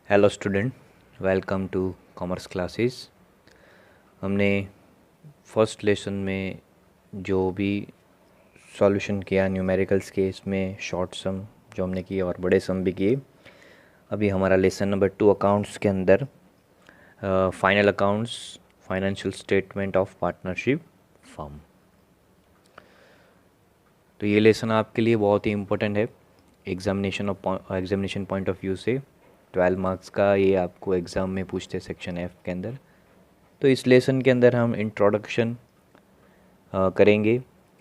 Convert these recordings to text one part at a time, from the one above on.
Hello student, welcome to commerce classes. हमने first lesson में जो भी सॉल्यूशन किया न्यूमेरिकल्स के, इसमें शॉर्ट सम जो हमने किए और बड़े सम भी किए। अभी हमारा लेसन नंबर 2 अकाउंट्स के अंदर final accounts, financial statement of partnership firm. तो ये लेसन आपके लिए बहुत ही इम्पोर्टेंट है एग्जामिनेशन पॉइंट ऑफ व्यू से। 12 मार्क्स का ये आपको एग्ज़ाम में पूछते हैं सेक्शन एफ के अंदर। तो इस लेसन के अंदर हम इंट्रोडक्शन करेंगे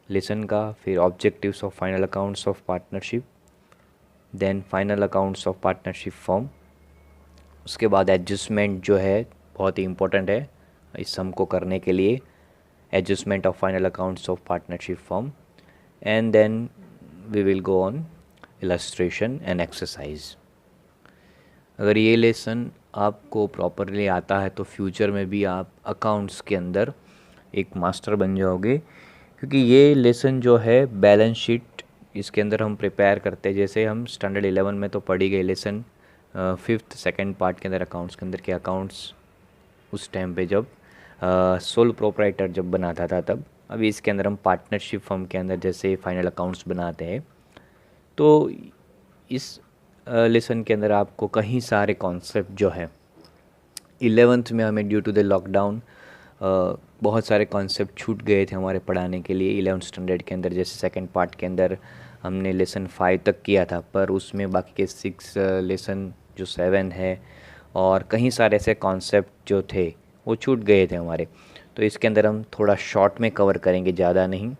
लेसन का, फिर objectives of final accounts of partnership, then final accounts of partnership form. उसके बाद एडजस्टमेंट जो है बहुत ही इम्पोर्टेंट है इस सम को करने के लिए, adjustment of final accounts of partnership form, and then we will go on illustration and exercise. अगर ये लेसन आपको प्रॉपरली आता है तो फ्यूचर में भी आप अकाउंट्स के अंदर एक मास्टर बन जाओगे, क्योंकि ये लेसन जो है बैलेंस शीट इसके अंदर हम प्रिपेयर करते हैं। जैसे हम स्टैंडर्ड 11 में तो पढ़ी गई लेसन 5th सेकेंड पार्ट के अंदर अकाउंट्स के अंदर के अकाउंट्स उस टाइम पे जब सोल प्रोप्राइटर जब बनाता था तब। अभी इसके अंदर हम पार्टनरशिप फर्म के अंदर जैसे फाइनल अकाउंट्स बनाते हैं। तो इस लेसन के अंदर आपको कई सारे कॉन्सेप्ट जो है 11th में हमें ड्यू टू द लॉकडाउन बहुत सारे कॉन्सेप्ट छूट गए थे हमारे पढ़ाने के लिए 11th स्टैंडर्ड के अंदर। जैसे सेकंड पार्ट के अंदर हमने लेसन 5 तक किया था, पर उसमें बाकी के 6 लेसन जो 7 है और कई सारे ऐसे कॉन्सेप्ट जो थे वो छूट गए थे हमारे। तो इसके अंदर हम थोड़ा शॉर्ट में कवर करेंगे, ज़्यादा नहीं,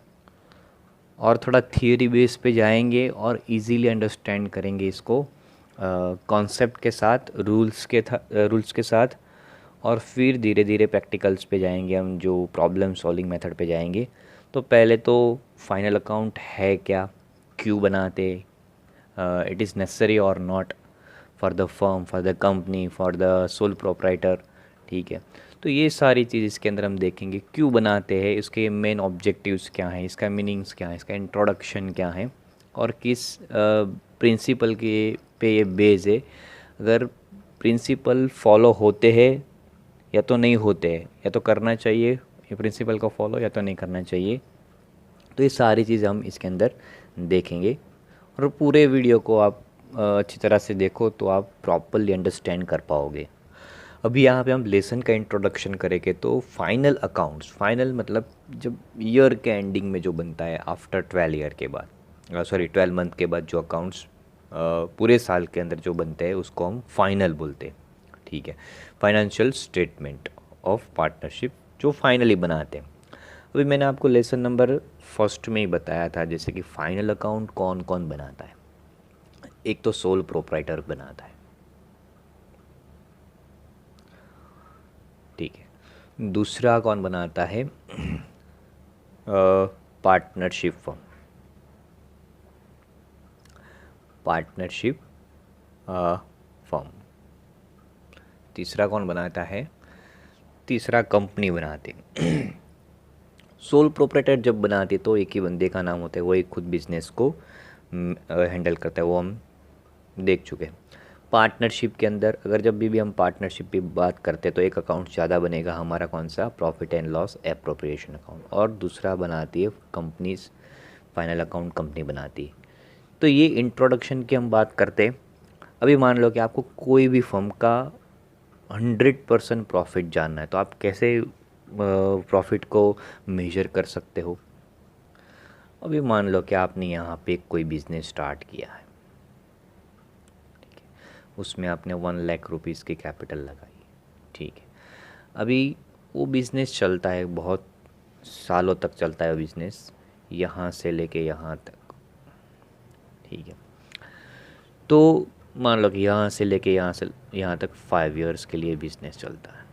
और थोड़ा थियरी बेस पे जाएंगे और इजीली अंडरस्टैंड करेंगे इसको कॉन्सेप्ट के साथ, रूल्स के साथ। और फिर धीरे धीरे प्रैक्टिकल्स पे जाएंगे हम, जो प्रॉब्लम सॉल्विंग मेथड पे जाएंगे। तो पहले तो फाइनल अकाउंट है क्या, क्यों बनाते, इट इज़ नेसेसरी और not for the firm, for the company, for the sole proprietor. ठीक है, तो ये सारी चीज़ इसके अंदर हम देखेंगे, क्यों बनाते हैं, इसके मेन ऑब्जेक्टिव्स क्या हैं, इसका मीनिंग्स क्या है, इसका इंट्रोडक्शन क्या है, और किस प्रिंसिपल के पे ये बेस है। अगर प्रिंसिपल फॉलो होते हैं या तो नहीं होते हैं, या तो करना चाहिए ये प्रिंसिपल को फॉलो, या तो नहीं करना चाहिए। तो ये सारी चीज़ हम इसके अंदर देखेंगे। और पूरे वीडियो को आप अच्छी तरह से देखो तो आप प्रॉपरली अंडरस्टैंड कर पाओगे। अभी यहाँ पे हम लेसन का इंट्रोडक्शन करेंगे। तो फाइनल अकाउंट्स, फाइनल मतलब जब ईयर के एंडिंग में जो बनता है आफ्टर 12 ईयर के बाद, सॉरी 12 मंथ के बाद जो अकाउंट्स पूरे साल के अंदर जो बनते हैं उसको हम फाइनल बोलते हैं। ठीक है, फाइनेंशियल स्टेटमेंट ऑफ पार्टनरशिप जो फाइनली बनाते हैं। अभी मैंने आपको लेसन नंबर फर्स्ट में ही बताया था, जैसे कि फाइनल अकाउंट कौन कौन बनाता है। एक तो सोल प्रोप्राइटर बनाता है, ठीक है। दूसरा कौन बनाता है, पार्टनरशिप फर्म, पार्टनरशिप फर्म। तीसरा कौन बनाता है, तीसरा कंपनी बनाते हैं। सोल प्रोप्राइटर जब बनाते तो एक ही बंदे का नाम होता है, वो एक खुद बिजनेस को हैंडल करता है, वो हम देख चुके हैं। पार्टनरशिप के अंदर अगर जब भी हम पार्टनरशिप की बात करते हैं तो एक अकाउंट ज़्यादा बनेगा हमारा, कौन सा, profit and loss appropriation account, और दूसरा बनाती है कंपनीज, फाइनल अकाउंट कंपनी बनाती है। तो ये इंट्रोडक्शन की हम बात करते हैं। अभी मान लो कि आपको कोई भी फर्म का 100% प्रॉफिट जानना है, तो आप कैसे प्रॉफिट को मेजर कर सकते हो। अभी मान लो कि आपने यहाँ पे कोई बिज़नेस स्टार्ट किया है, उसमें आपने 1 लाख रुपीज़ की कैपिटल लगाई, ठीक है। अभी वो बिज़नेस चलता है, बहुत सालों तक चलता है बिज़नेस, यहाँ से लेके यहाँ तक, ठीक है। तो मान लो कि यहाँ से लेके यहाँ तक 5 इयर्स के लिए बिज़नेस चलता है,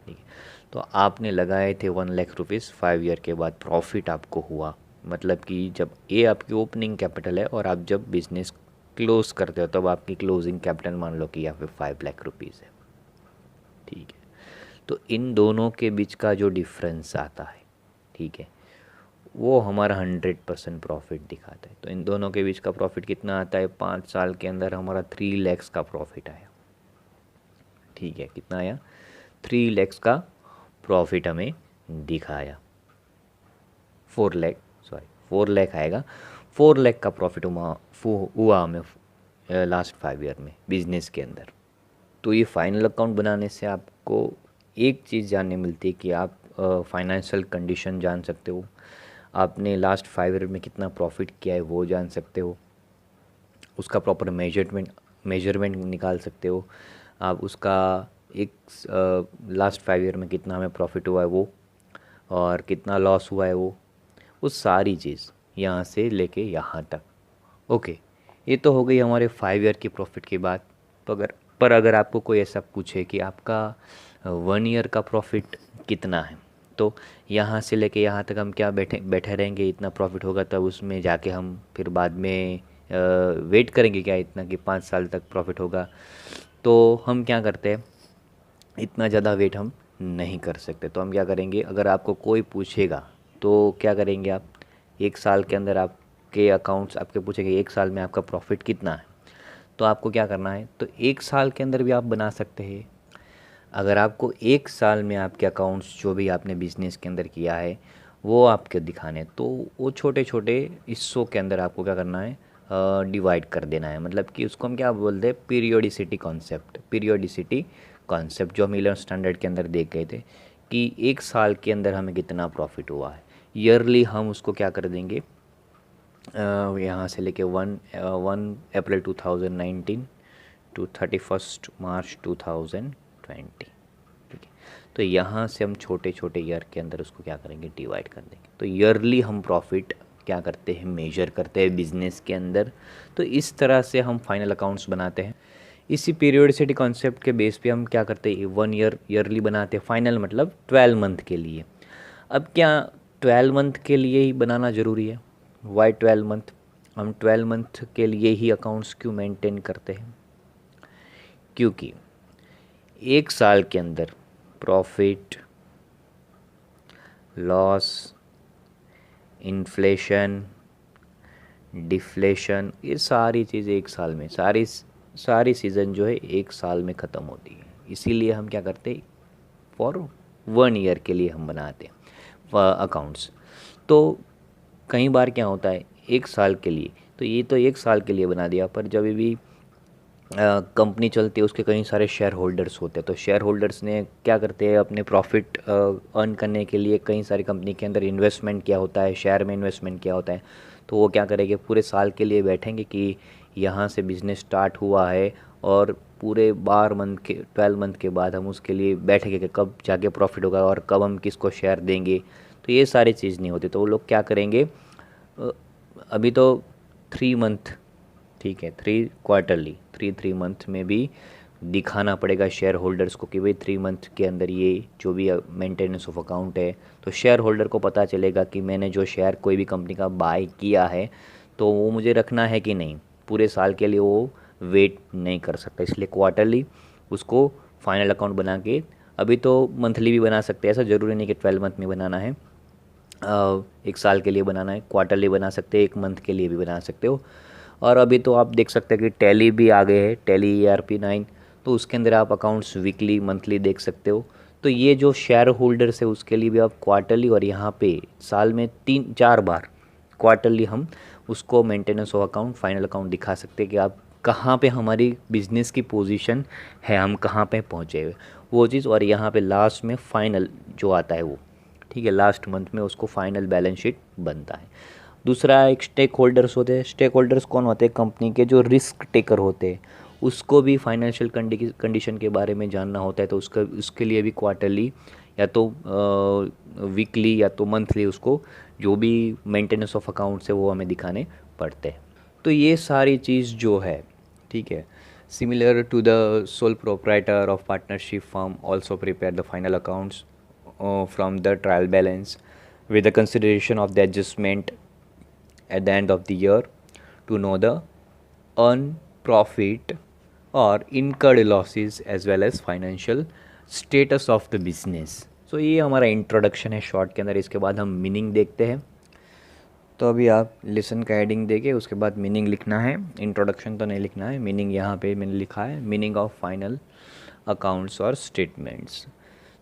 ठीक है। तो आपने लगाए थे 1 लाख रुपीज़, 5 ईयर के बाद प्रॉफिट आपको हुआ। मतलब कि जब ये आपकी ओपनिंग कैपिटल है और आप जब बिज़नेस क्लोज करते हो तब आपकी क्लोजिंग कैपिटल मान लो कि यहाँ पे 5 लाख रुपीज़ है, ठीक है। तो इन दोनों के बीच का जो डिफरेंस आता है, ठीक है, वो हमारा 100% प्रॉफिट दिखाता है। तो इन दोनों के बीच का प्रॉफिट कितना आता है, 5 साल के अंदर हमारा 3 लैक्स का प्रॉफिट आया, ठीक है, कितना आया, 3 lakhs का प्रॉफिट हमें दिखाया। 4 लाख, सॉरी 4 लाख आएगा, 4 लाख का प्रॉफिट हुआ हमें लास्ट 5 ईयर में बिजनेस के अंदर। तो ये फाइनल अकाउंट बनाने से आपको एक चीज़ जानने मिलती है कि आप फाइनेंशियल कंडीशन जान सकते हो, आपने लास्ट 5 ईयर में कितना प्रॉफिट किया है वो जान सकते हो, उसका प्रॉपर मेजरमेंट निकाल सकते हो आप, उसका एक लास्ट 5 ईयर में कितना हमें प्रॉफिट हुआ है वो, और कितना लॉस हुआ है वो सारी चीज़ यहाँ से लेके यहाँ तक। ओके, ये तो हो गई हमारे 5 ईयर की प्रॉफिट की बात। तो अगर आपको कोई ऐसा पूछे कि आपका 1 ईयर का प्रॉफिट कितना है, तो यहाँ से लेके यहाँ तक हम क्या बैठे रहेंगे, इतना प्रॉफिट होगा तब उसमें जाके हम फिर बाद में वेट करेंगे क्या इतना कि 5 साल तक प्रॉफिट होगा। तो हम क्या करते हैं, इतना ज़्यादा वेट हम नहीं कर सकते। तो हम क्या करेंगे, अगर आपको कोई पूछेगा तो क्या करेंगे आप, 1 साल के अंदर आपके अकाउंट्स आपके पूछेंगे 1 साल में आपका प्रॉफिट कितना है, तो आपको क्या करना है, तो 1 साल के अंदर भी आप बना सकते हैं। अगर आपको 1 साल में आपके अकाउंट्स जो भी आपने बिजनेस के अंदर किया है वो आपके दिखाने, तो वो छोटे छोटे हिस्सों के अंदर आपको क्या करना है, डिवाइड कर देना है। मतलब कि उसको हम क्या बोलते हैं, पीरियोडिसिटी कॉन्सेप्ट जो हम 11 स्टैंडर्ड के अंदर देख गए थे कि 1 साल के अंदर हमें कितना प्रॉफिट हुआ है। ईयरली हम उसको क्या कर देंगे, यहाँ से लेके 1 अप्रैल 2019 टू 31 मार्च 2020, ठीक है। तो यहाँ से हम छोटे छोटे ईयर के अंदर उसको क्या करेंगे, डिवाइड कर देंगे। तो ईयरली हम प्रॉफिट क्या करते हैं, मेजर करते हैं बिजनेस के अंदर। तो इस तरह से हम फाइनल अकाउंट्स बनाते हैं। इसी पीरियोडिसिटी कॉन्सेप्ट के बेस पे हम क्या करते हैं, 1 ईयर ईयरली बनाते हैं, फाइनल मतलब 12 मंथ के लिए। अब क्या 12 मंथ के लिए ही बनाना ज़रूरी है, वाई 12 मंथ, हम 12 मंथ के लिए ही अकाउंट्स क्यों मेंटेन करते हैं, क्योंकि 1 साल के अंदर प्रॉफिट, लॉस, इन्फ्लेशन, डिफ्लेशन, ये सारी चीज़ें 1 साल में, सारी सीज़न जो है 1 साल में ख़त्म होती है। इसीलिए हम क्या करते हैं, फॉर 1 ईयर के लिए हम बनाते हैं अकाउंट्स। तो कई बार क्या होता है 1 साल के लिए, तो ये तो 1 साल के लिए बना दिया, पर जब भी कंपनी चलती है उसके कई सारे शेयर होल्डर्स होते हैं। तो शेयर होल्डर्स ने क्या करते हैं, अपने प्रॉफिट अर्न करने के लिए कई सारी कंपनी के अंदर इन्वेस्टमेंट किया होता है, शेयर में इन्वेस्टमेंट किया होता है। तो वो क्या करेंगे, पूरे साल के लिए बैठेंगे कि यहाँ से बिज़नेस स्टार्ट हुआ है और पूरे 12 मंथ के बाद हम उसके लिए बैठेंगे कि कब जाके प्रॉफिट होगा और कब हम किसको शेयर देंगे। तो ये सारी चीज़ नहीं होती। तो वो लोग क्या करेंगे, अभी तो 3 मंथ, ठीक है, 3 मंथ में भी दिखाना पड़ेगा शेयर होल्डर्स को कि भाई 3 मंथ के अंदर ये जो भी मेंटेनेंस ऑफ अकाउंट है, तो शेयर होल्डर को पता चलेगा कि मैंने जो शेयर कोई भी कंपनी का बाय किया है तो वो मुझे रखना है कि नहीं। पूरे साल के लिए वो वेट नहीं कर सकता, इसलिए क्वार्टरली उसको फाइनल अकाउंट बना के, अभी तो मंथली भी बना सकते हैं, ऐसा ज़रूरी नहीं कि 12 मंथ में बनाना है, 1 साल के लिए बनाना है, क्वार्टरली बना सकते हैं, 1 मंथ के लिए भी बना सकते हो। और अभी तो आप देख सकते हैं कि टैली भी आ गए हैं, टैली ERP 9, तो उसके अंदर आप अकाउंट्स वीकली मंथली देख सकते हो। तो ये जो शेयर होल्डर्स है उसके लिए भी आप क्वार्टरली, और यहाँ पे साल में 3-4 बार क्वार्टरली हम उसको maintenance of account, final account दिखा सकते हैं कि आप कहाँ पे हमारी बिजनेस की पोजीशन है, हम कहाँ पे पहुँचे हुए वो चीज़। और यहाँ पे लास्ट में फाइनल जो आता है वो, ठीक है, लास्ट मंथ में उसको फाइनल बैलेंस शीट बनता है। दूसरा एक स्टेक होल्डर्स होते हैं। स्टेक होल्डर्स कौन होते हैं, कंपनी के जो रिस्क टेकर होते हैं, उसको भी फाइनेंशियल कंडीशन के बारे में जानना होता है। तो उसके लिए भी क्वार्टरली या तो वीकली या तो मंथली उसको जो भी मेंटेनेंस ऑफ अकाउंट्स है वो हमें दिखाने पड़ते हैं। तो ये सारी चीज़ जो है, ठीक है, similar to the sole proprietor of partnership firm also prepare the final accounts from the trial balance with the consideration of the adjustment at the end of the year to know the earned profit or incurred losses as well as financial status of the business। so ये हमारा introduction है short के अंदर। इसके बाद हम meaning देखते हैं। तो अभी आप लेसन का हेडिंग देके उसके बाद मीनिंग लिखना है, इंट्रोडक्शन तो नहीं लिखना है। मीनिंग यहाँ पे मैंने लिखा है, मीनिंग ऑफ फाइनल अकाउंट्स और स्टेटमेंट्स।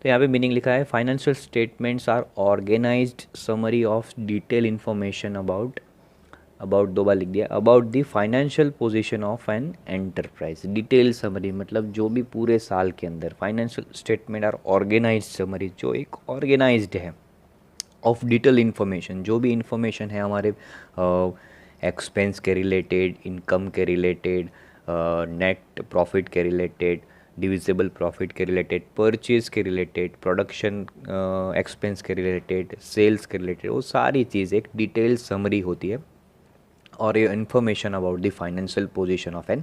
तो यहाँ पे मीनिंग लिखा है financial statements are organized summary of detail information about, about दो बार लिख दिया, about the financial position of an enterprise. Detail summary मतलब जो भी पूरे साल के अंदर, financial statement are organized summary, जो एक ऑर्गेनाइज्ड है, ऑफ डिटेल इन्फॉर्मेशन, जो भी इंफॉर्मेशन है हमारे एक्सपेंस के रिलेटेड, इनकम के रिलेटेड, नेट प्रॉफिट के रिलेटेड, डिविजिबल प्रॉफिट के रिलेटेड, परचेज़ के रिलेटेड, प्रोडक्शन एक्सपेंस के रिलेटेड, सेल्स के रिलेटेड, वो सारी चीज़ एक डिटेल समरी होती है। और ये information about the financial position of an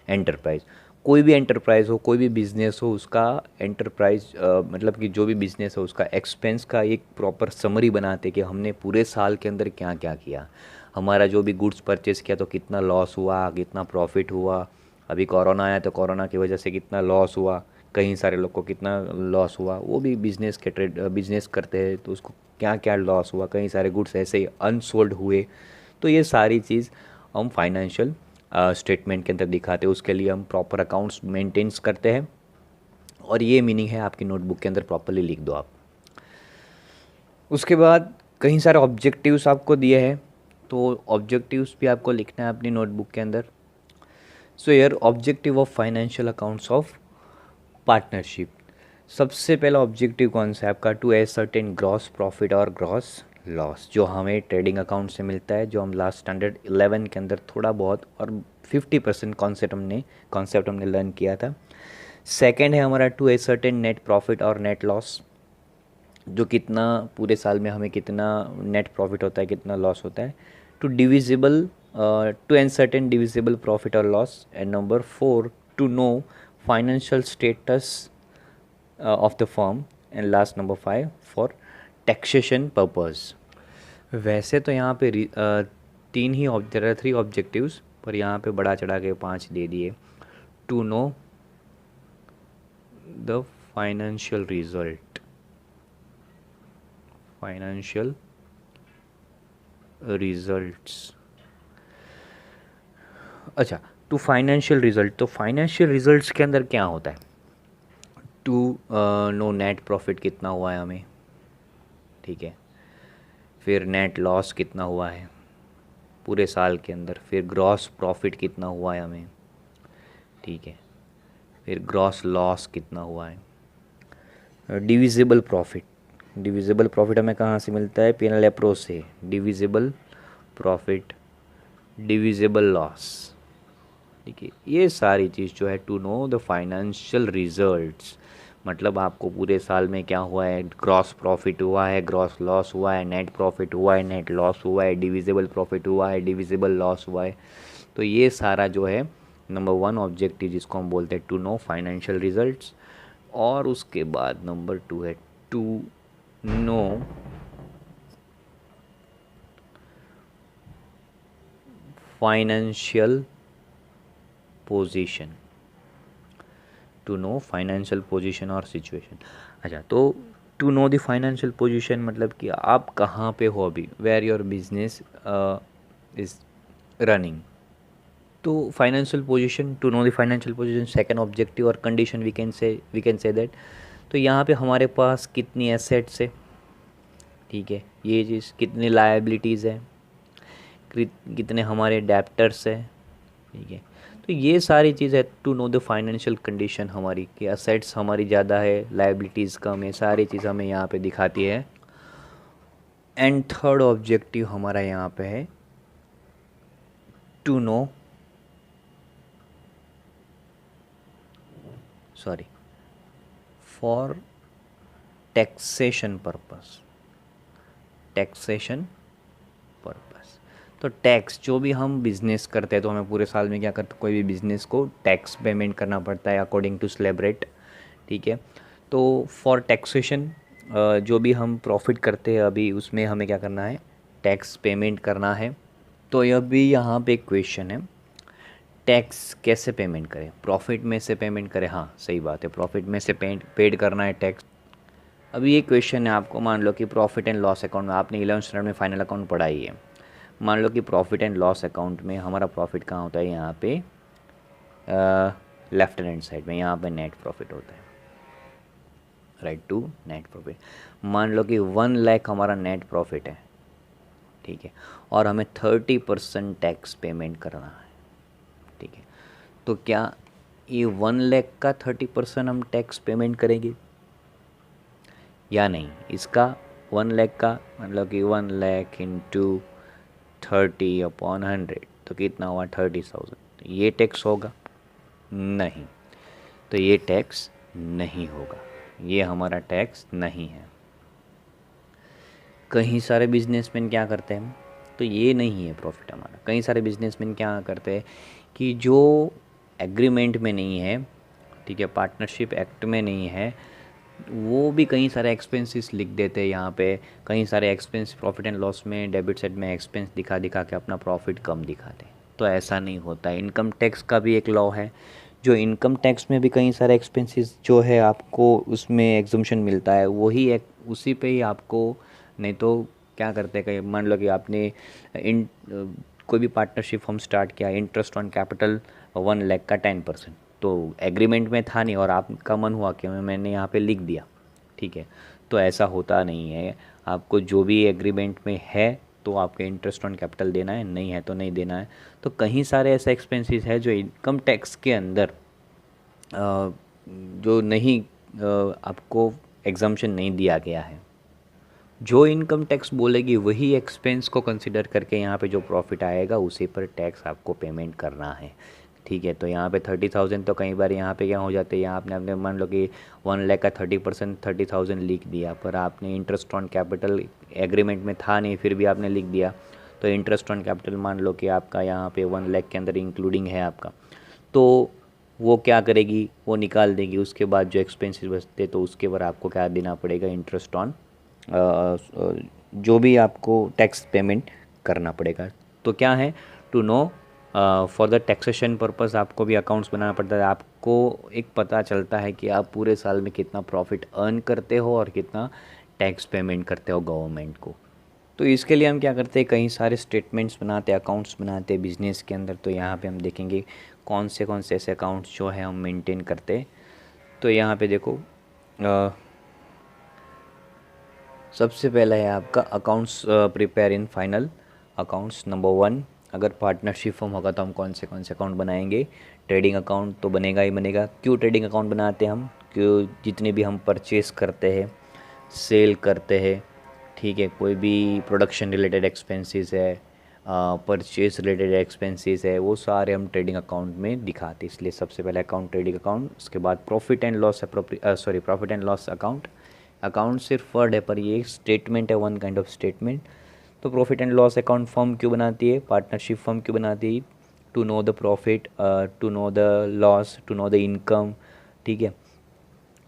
enterprise. कोई भी एंटरप्राइज हो, कोई भी बिजनेस हो, उसका एंटरप्राइज मतलब कि जो भी बिजनेस है उसका एक्सपेंस का एक प्रॉपर समरी बनाते कि हमने पूरे साल के अंदर क्या क्या किया, हमारा जो भी गुड्स परचेस किया तो कितना लॉस हुआ, कितना प्रॉफिट हुआ, अभी कोरोना आया तो कोरोना की वजह से कितना लॉस हुआ, कहीं सारे लोग को कितना लॉस हुआ, वो भी बिजनेस के बिजनेस करते हैं तो उसको क्या क्या लॉस हुआ, कहीं सारे गुड्स ऐसे ही अनसोल्ड हुए। तो ये सारी चीज़ हम फाइनेंशियल स्टेटमेंट के अंदर दिखाते हैं, उसके लिए हम प्रॉपर अकाउंट्स मेंटेन्स करते हैं। और ये मीनिंग है आपकी नोटबुक के अंदर प्रॉपरली लिख दो आप। उसके बाद कई सारे ऑब्जेक्टिव्स आपको दिए हैं, तो ऑब्जेक्टिव्स भी आपको लिखना है अपनी नोटबुक के अंदर। So here objective of financial accounts of partnership. सबसे पहला ऑब्जेक्टिव कौन सा है आपका? टू एसर्टेन ग्रॉस प्रॉफिट और ग्रॉस लॉस, जो हमें ट्रेडिंग अकाउंट से मिलता है, जो हम लास्ट स्टैंडर्ड 11 के अंदर थोड़ा बहुत और 50% कॉन्सेप्ट हमने लर्न किया था। सेकंड है हमारा टू एसर्टेन नेट प्रॉफिट और नेट लॉस, जो कितना पूरे साल में हमें कितना नेट प्रॉफिट होता है, कितना लॉस होता है। To divisible to ascertain divisible profit और loss. And number 4 to know financial status of the firm. And last number 5 for taxation purpose. वैसे तो यहाँ पे तीन ही देयर आर 3 ऑब्जेक्टिव्स, पर यहाँ पे बड़ा चढ़ा के 5 दे दिए। To know the financial result, financial results. अच्छा, टू फाइनेंशियल रिजल्ट, तो फाइनेंशियल रिजल्ट्स के अंदर क्या होता है? टू नो नेट प्रॉफिट कितना हुआ है हमें, ठीक है, फिर नेट लॉस कितना हुआ है पूरे साल के अंदर, फिर ग्रॉस प्रॉफिट कितना हुआ है हमें, ठीक है, फिर ग्रॉस लॉस कितना हुआ है। डिविजिबल प्रॉफिट, डिविजिबल प्रॉफिट हमें कहाँ से मिलता है? पीएनएल अप्रोच से। डिविजिबल प्रॉफिट, डिविजिबल लॉस, ठीक है, ये सारी चीज़ जो है to know the financial results, मतलब आपको पूरे साल में क्या हुआ है, ग्रॉस प्रॉफिट हुआ है, ग्रॉस लॉस हुआ है, नेट प्रॉफिट हुआ है, नेट लॉस हुआ है, डिविजिबल प्रॉफिट हुआ है, डिविजिबल लॉस हुआ है। तो ये सारा जो है नंबर 1 ऑब्जेक्टिव जिसको हम बोलते हैं टू नो फाइनेंशियल रिजल्ट्स। और उसके बाद नंबर 2 है to know financial position, to know financial position और सिचुएशन। अच्छा, तो to know the financial position मतलब कि आप कहाँ पे हो अभी, where your business is running. तो financial position, to know the financial position, second objective और condition we can say that. तो यहाँ पे हमारे पास कितनी एसेट्स है, ठीक है, ये चीज़, कितनी लायबिलिटीज़ है, कितने हमारे डेप्टर्स है, ठीक है। तो ये सारी चीज़ है to know the financial condition हमारी, कि असेट्स हमारी ज़्यादा है, लायबिलिटीज़ कम है, सारी चीज़ हमें यहाँ पे दिखाती है। एंड थर्ड ऑब्जेक्टिव हमारा यहाँ पे है to know, sorry, for taxation purpose, taxation purpose. तो टैक्स, जो भी हम बिज़नेस करते हैं तो हमें पूरे साल में क्या करते, कोई भी बिज़नेस को टैक्स पेमेंट करना पड़ता है अकॉर्डिंग टू स्लैब रेट, ठीक है। तो फॉर टैक्सेशन, जो भी हम प्रॉफिट करते हैं अभी उसमें हमें क्या करना है, टैक्स पेमेंट करना है। तो यह भी यहाँ पे एक क्वेश्चन है, टैक्स कैसे पेमेंट करें, प्रॉफिट में से पेमेंट करें? हाँ सही बात है, प्रॉफिट में से पेड करना है टैक्स। अभी ये क्वेश्चन है आपको, मान लो कि प्रॉफिट एंड लॉस अकाउंट में, आपने 11th स्टैंडर्ड में फाइनल अकाउंट पढ़ा ही है, मान लो कि प्रॉफिट एंड लॉस अकाउंट में हमारा प्रॉफिट कहाँ होता है, यहाँ पे लेफ्ट हैंड साइड में, यहाँ पे नेट प्रॉफिट होता है, राइट टू नेट प्रॉफिट। मान लो कि 1 लाख हमारा नेट प्रॉफिट है, ठीक है, और हमें 30% टैक्स पेमेंट करना है, ठीक है। तो क्या ये 1 लाख का 30% हम टैक्स पेमेंट करेंगे या नहीं? इसका 1 लाख का मतलब कि 1 लाख इंटू 30/100 तो कितना हुआ 30,000। ये टैक्स होगा? नहीं, तो ये टैक्स नहीं होगा, ये हमारा टैक्स नहीं है। कई सारे बिजनेसमैन क्या करते हैं, तो ये नहीं है प्रॉफिट हमारा। कई सारे बिजनेसमैन क्या करते हैं कि जो एग्रीमेंट में नहीं है, ठीक है, पार्टनरशिप एक्ट में नहीं है, वो भी कई सारे एक्सपेंसेस लिख देते हैं यहाँ पे। कई सारे एक्सपेंस प्रॉफिट एंड लॉस में डेबिट साइड में एक्सपेंस दिखा दिखा के अपना प्रॉफिट कम दिखाते हैं। तो ऐसा नहीं होता है। इनकम टैक्स का भी एक लॉ है, जो इनकम टैक्स में भी कई सारे एक्सपेंसेस जो है आपको उसमें एग्जम्पशन मिलता है, वही एक उसी पे ही आपको, नहीं तो क्या करते हैं, कहीं मान लो कि आपने कोई भी पार्टनरशिप हम स्टार्ट किया, इंटरेस्ट ऑन कैपिटल 1 लाख का 10%, तो एग्रीमेंट में था नहीं और आपका मन हुआ कि मैंने यहाँ पे लिख दिया, ठीक है। तो ऐसा होता नहीं है। आपको जो भी एग्रीमेंट में है तो आपके इंटरेस्ट ऑन कैपिटल देना है, नहीं है तो नहीं देना है। तो कहीं सारे ऐसे एक्सपेंसेस है जो इनकम टैक्स के अंदर जो नहीं आपको एग्जम्पशन नहीं दिया गया है। जो इनकम टैक्स बोलेगी वही एक्सपेंस को कंसिडर करके यहाँ पे जो प्रॉफिट आएगा उसी पर टैक्स आपको पेमेंट करना है, ठीक है। तो यहाँ पे 30,000 तो कई बार यहाँ पे क्या हो जाते हैं, यहाँ आपने अपने मान लो कि 1 लाख का 30% 30,000 लिख दिया, पर आपने इंटरेस्ट ऑन कैपिटल एग्रीमेंट में था नहीं, फिर भी आपने लिख दिया। तो इंटरेस्ट ऑन कैपिटल मान लो कि आपका यहाँ पे 1 लाख के अंदर इंक्लूडिंग है आपका, तो वो क्या करेगी, वो निकाल देगी। उसके बाद जो एक्सपेंसेस बचते तो उसके ऊपर आपको क्या देना पड़ेगा, इंटरेस्ट ऑन जो भी आपको टैक्स पेमेंट करना पड़ेगा। तो क्या है, to know for the taxation purpose आपको भी अकाउंट्स बनाना पड़ता है। आपको एक पता चलता है कि आप पूरे साल में कितना प्रॉफिट अर्न करते हो और कितना टैक्स पेमेंट करते हो गवर्नमेंट को। तो इसके लिए हम क्या करते हैं, कई सारे स्टेटमेंट्स बनाते हैं, अकाउंट्स बनाते हैं बिजनेस के अंदर। तो यहाँ पे हम देखेंगे कौन से ऐसे अकाउंट्स जो है हम मेंटेन करते हैं। तो यहाँ पे देखो सबसे पहला है आपका accounts prepare in final accounts number 1। अगर पार्टनरशिप फॉर्म होगा तो हम कौन से अकाउंट बनाएंगे, ट्रेडिंग अकाउंट तो बनेगा ही बनेगा। क्यों ट्रेडिंग अकाउंट बनाते हैं हम, क्यों, जितने भी हम परचेस करते हैं, सेल करते हैं, ठीक है, कोई भी प्रोडक्शन रिलेटेड एक्सपेंसेस है, परचेस रिलेटेड एक्सपेंसेस है, वो सारे हम ट्रेडिंग अकाउंट में दिखाते हैं। इसलिए सबसे पहले अकाउंट ट्रेडिंग अकाउंट, उसके बाद profit and loss profit and loss account. Account सिर्फ वर्ड है पर ये एक स्टेटमेंट है, वन काइंड ऑफ स्टेटमेंट। तो profit and loss account firm क्यों बनाती है, पार्टनरशिप फर्म क्यों बनाती है, to know the profit, to know the loss, to know the income, ठीक है।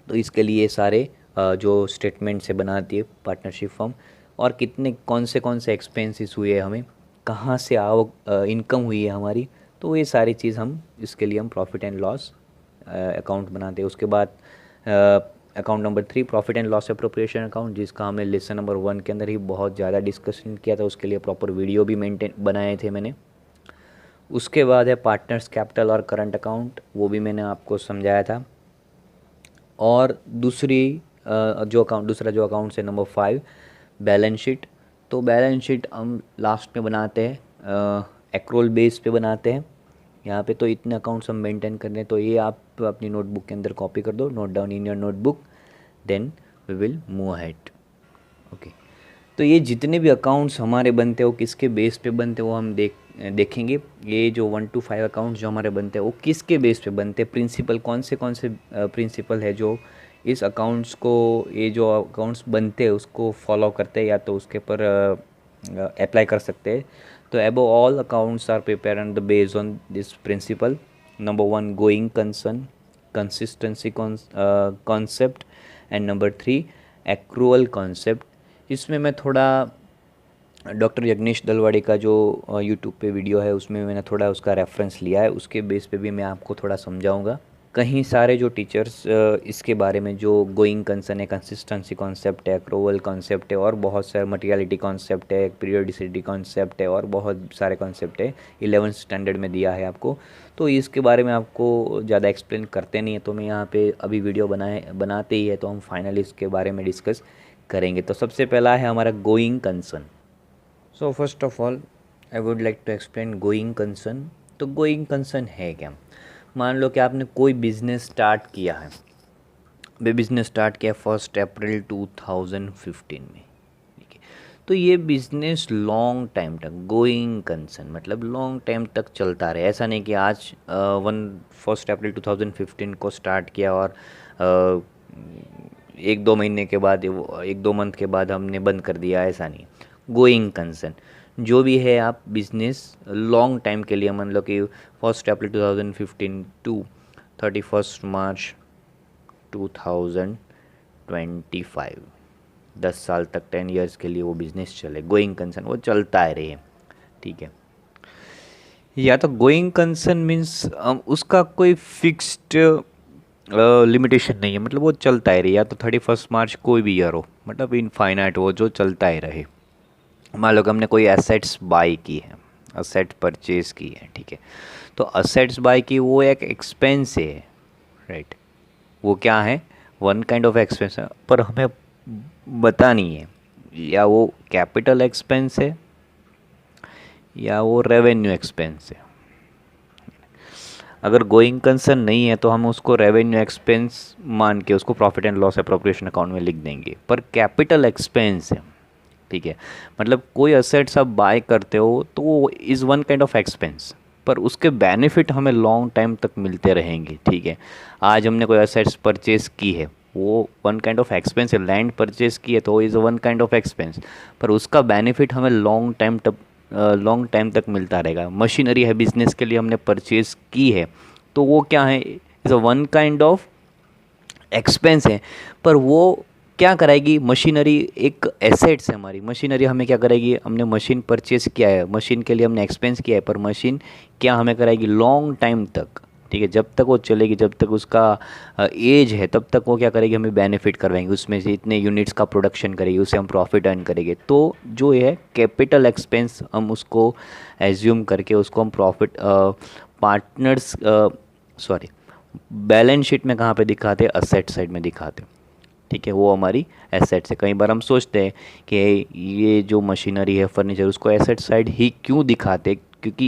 तो इसके लिए सारे जो स्टेटमेंट से बनाती है पार्टनरशिप फर्म, और कितने कौन से एक्सपेंसेस हुए हमें, कहाँ से आवक इनकम हुई है हमारी, तो ये सारी चीज़ हम इसके लिए हम प्रॉफिट एंड लॉस अकाउंट बनाते हैं। उसके बाद account number 3 profit and loss appropriation account, जिसका हमने लेसन नंबर 1 के अंदर ही बहुत ज़्यादा डिस्कशन किया था, उसके लिए प्रॉपर वीडियो भी मेंटेन बनाए थे मैंने। उसके बाद है पार्टनर्स कैपिटल और करंट अकाउंट, वो भी मैंने आपको समझाया था। और दूसरा जो अकाउंट्स है नंबर 5 बैलेंस शीट। तो बैलेंस शीट हम लास्ट में बनाते हैं, एक्रोल बेस पे बनाते हैं। यहाँ पे तो इतने अकाउंट्स हम मेंटेन कर रहे हैं, तो ये आप अपनी नोटबुक के अंदर कॉपी कर दो, note down in your notebook, then we will move ahead. Okay, तो ये जितने भी अकाउंट्स हमारे बनते हैं वो किसके बेस पे बनते हैं वो हम देखेंगे। ये जो 1 to 5 अकाउंट्स जो हमारे बनते हैं वो किसके बेस पे बनते हैं, प्रिंसिपल कौन से प्रिंसिपल है जो इस अकाउंट्स को, ये जो अकाउंट्स बनते हैं उसको फॉलो करते हैं या तो उसके ऊपर अप्लाई कर सकते हैं। तो above all accounts are prepare on the based on this principle. Number 1 going concern, consistency concept, and number 3 accrual concept. इसमें मैं थोड़ा डॉक्टर यज्ञेश दलवाड़ी का जो यूट्यूब पे वीडियो है उसमें मैंने थोड़ा उसका रेफरेंस लिया है, उसके बेस पे भी मैं आपको थोड़ा समझाऊंगा। कहीं सारे जो टीचर्स इसके बारे में जो गोइंग कंसर्न है, कंसिस्टेंसी कॉन्सेप्ट है, अक्रोवल कॉन्सेप्ट है, और बहुत सारे मटेरियलिटी कॉन्सेप्ट है, पीरियोडिसिटी कॉन्सेप्ट है, और बहुत सारे कॉन्सेप्ट है 11th स्टैंडर्ड में दिया है आपको। तो इसके बारे में आपको ज़्यादा एक्सप्लेन करते नहीं है, तो मैं यहाँ पे अभी वीडियो बनाते ही है, तो हम फाइनली इसके बारे में डिस्कस करेंगे। तो सबसे पहला है हमारा going concern. So first of all I would like to explain going concern. तो गोइंग कंसर्न है क्या? मान लो कि आपने कोई बिज़नेस स्टार्ट किया है, बिज़नेस स्टार्ट किया 1 अप्रैल 2015 में, ठीक है। तो ये बिज़नेस लॉन्ग टाइम तक, गोइंग कंसर्न मतलब लॉन्ग टाइम तक चलता रहे। ऐसा नहीं कि आज 1 अप्रैल 2015 को स्टार्ट किया और 1-2 महीने के बाद, 1-2 मंथ के बाद हमने बंद कर दिया, ऐसा नहीं। गोइंग कंसर्न जो भी है, आप बिज़नेस लॉन्ग टाइम के लिए, मान लो कि 1 अप्रैल 2015 टू 31 मार्च 2025, 10 साल तक, 10 ईयर्स के लिए वो बिज़नेस चले, गोइंग कंसर्न वो चलता है रहे, ठीक है। या तो गोइंग कंसर्न मीन्स उसका कोई फिक्स्ड लिमिटेशन नहीं है, मतलब वो चलता ही रहे, या तो 31 मार्च कोई भी ईयर हो, मतलब इनफाइनाइट वो जो चलता ही रहे। मान लो कि हमने कोई एसेट्स बाई की है, असेट परचेज की है, ठीक है। तो असेट्स बाई की वो एक एक्सपेंस है, राइट। वो क्या है? वन काइंड ऑफ एक्सपेंस है, पर हमें पता नहीं है या वो कैपिटल एक्सपेंस है या वो रेवेन्यू एक्सपेंस है। अगर गोइंग कंसर्न नहीं है तो हम उसको रेवेन्यू एक्सपेंस मान के उसको profit and loss appropriation account में लिख देंगे, पर कैपिटल एक्सपेंस है, ठीक है। मतलब कोई असेट्स आप बाय करते हो तो वो is one kind of expense, पर उसके बेनिफिट हमें लॉन्ग टाइम तक मिलते रहेंगे, ठीक है। आज हमने कोई असेट्स परचेज की है, वो वन काइंड ऑफ एक्सपेंस है। लैंड परचेज की है तो is one kind of expense, पर उसका बेनिफिट हमें लॉन्ग टाइम तक मिलता रहेगा। मशीनरी है, बिजनेस के लिए हमने परचेज की है, तो वो क्या है? Is a one kind of expense है, पर वो क्या कराएगी? मशीनरी एक एसेट्स है हमारी, मशीनरी हमें क्या करेगी? हमने मशीन परचेज किया है, मशीन के लिए हमने एक्सपेंस किया है, पर मशीन क्या हमें कराएगी? लॉन्ग टाइम तक, ठीक है। जब तक वो चलेगी, जब तक उसका एज है, तब तक वो क्या करेगी? हमें बेनिफिट करवाएंगे, उसमें से इतने यूनिट्स का प्रोडक्शन करेगी, उससे हम प्रॉफिट अर्न करेंगे। तो जो है कैपिटल एक्सपेंस, हम उसको एज्यूम करके उसको हम profit partners sorry balance sheet में कहाँ पे दिखाते हैं? असेट साइड में दिखाते हैं, ठीक है। वो हमारी एसेट्स है। कई बार हम सोचते हैं कि ये जो मशीनरी है, फर्नीचर, उसको एसेट साइड ही क्यों दिखाते? क्योंकि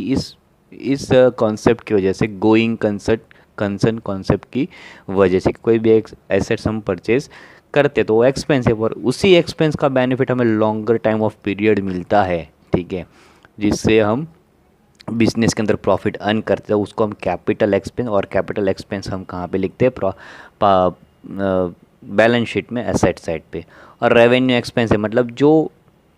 इस कॉन्सेप्ट की वजह से, गोइंग कंसर्न कॉन्सेप्ट की वजह से, कोई भी एक एसेट्स हम परचेज करते तो वो एक्सपेंस है, पर उसी एक्सपेंस का बेनिफिट हमें लॉन्गर टाइम ऑफ पीरियड मिलता है, ठीक है, जिससे हम बिजनेस के अंदर प्रॉफिट अर्न करते हैं, उसको हम कैपिटल एक्सपेंस, और कैपिटल एक्सपेंस हम कहाँ पे लिखते हैं? बैलेंस शीट में एसेट साइड पे। और रेवेन्यू एक्सपेंस है, मतलब जो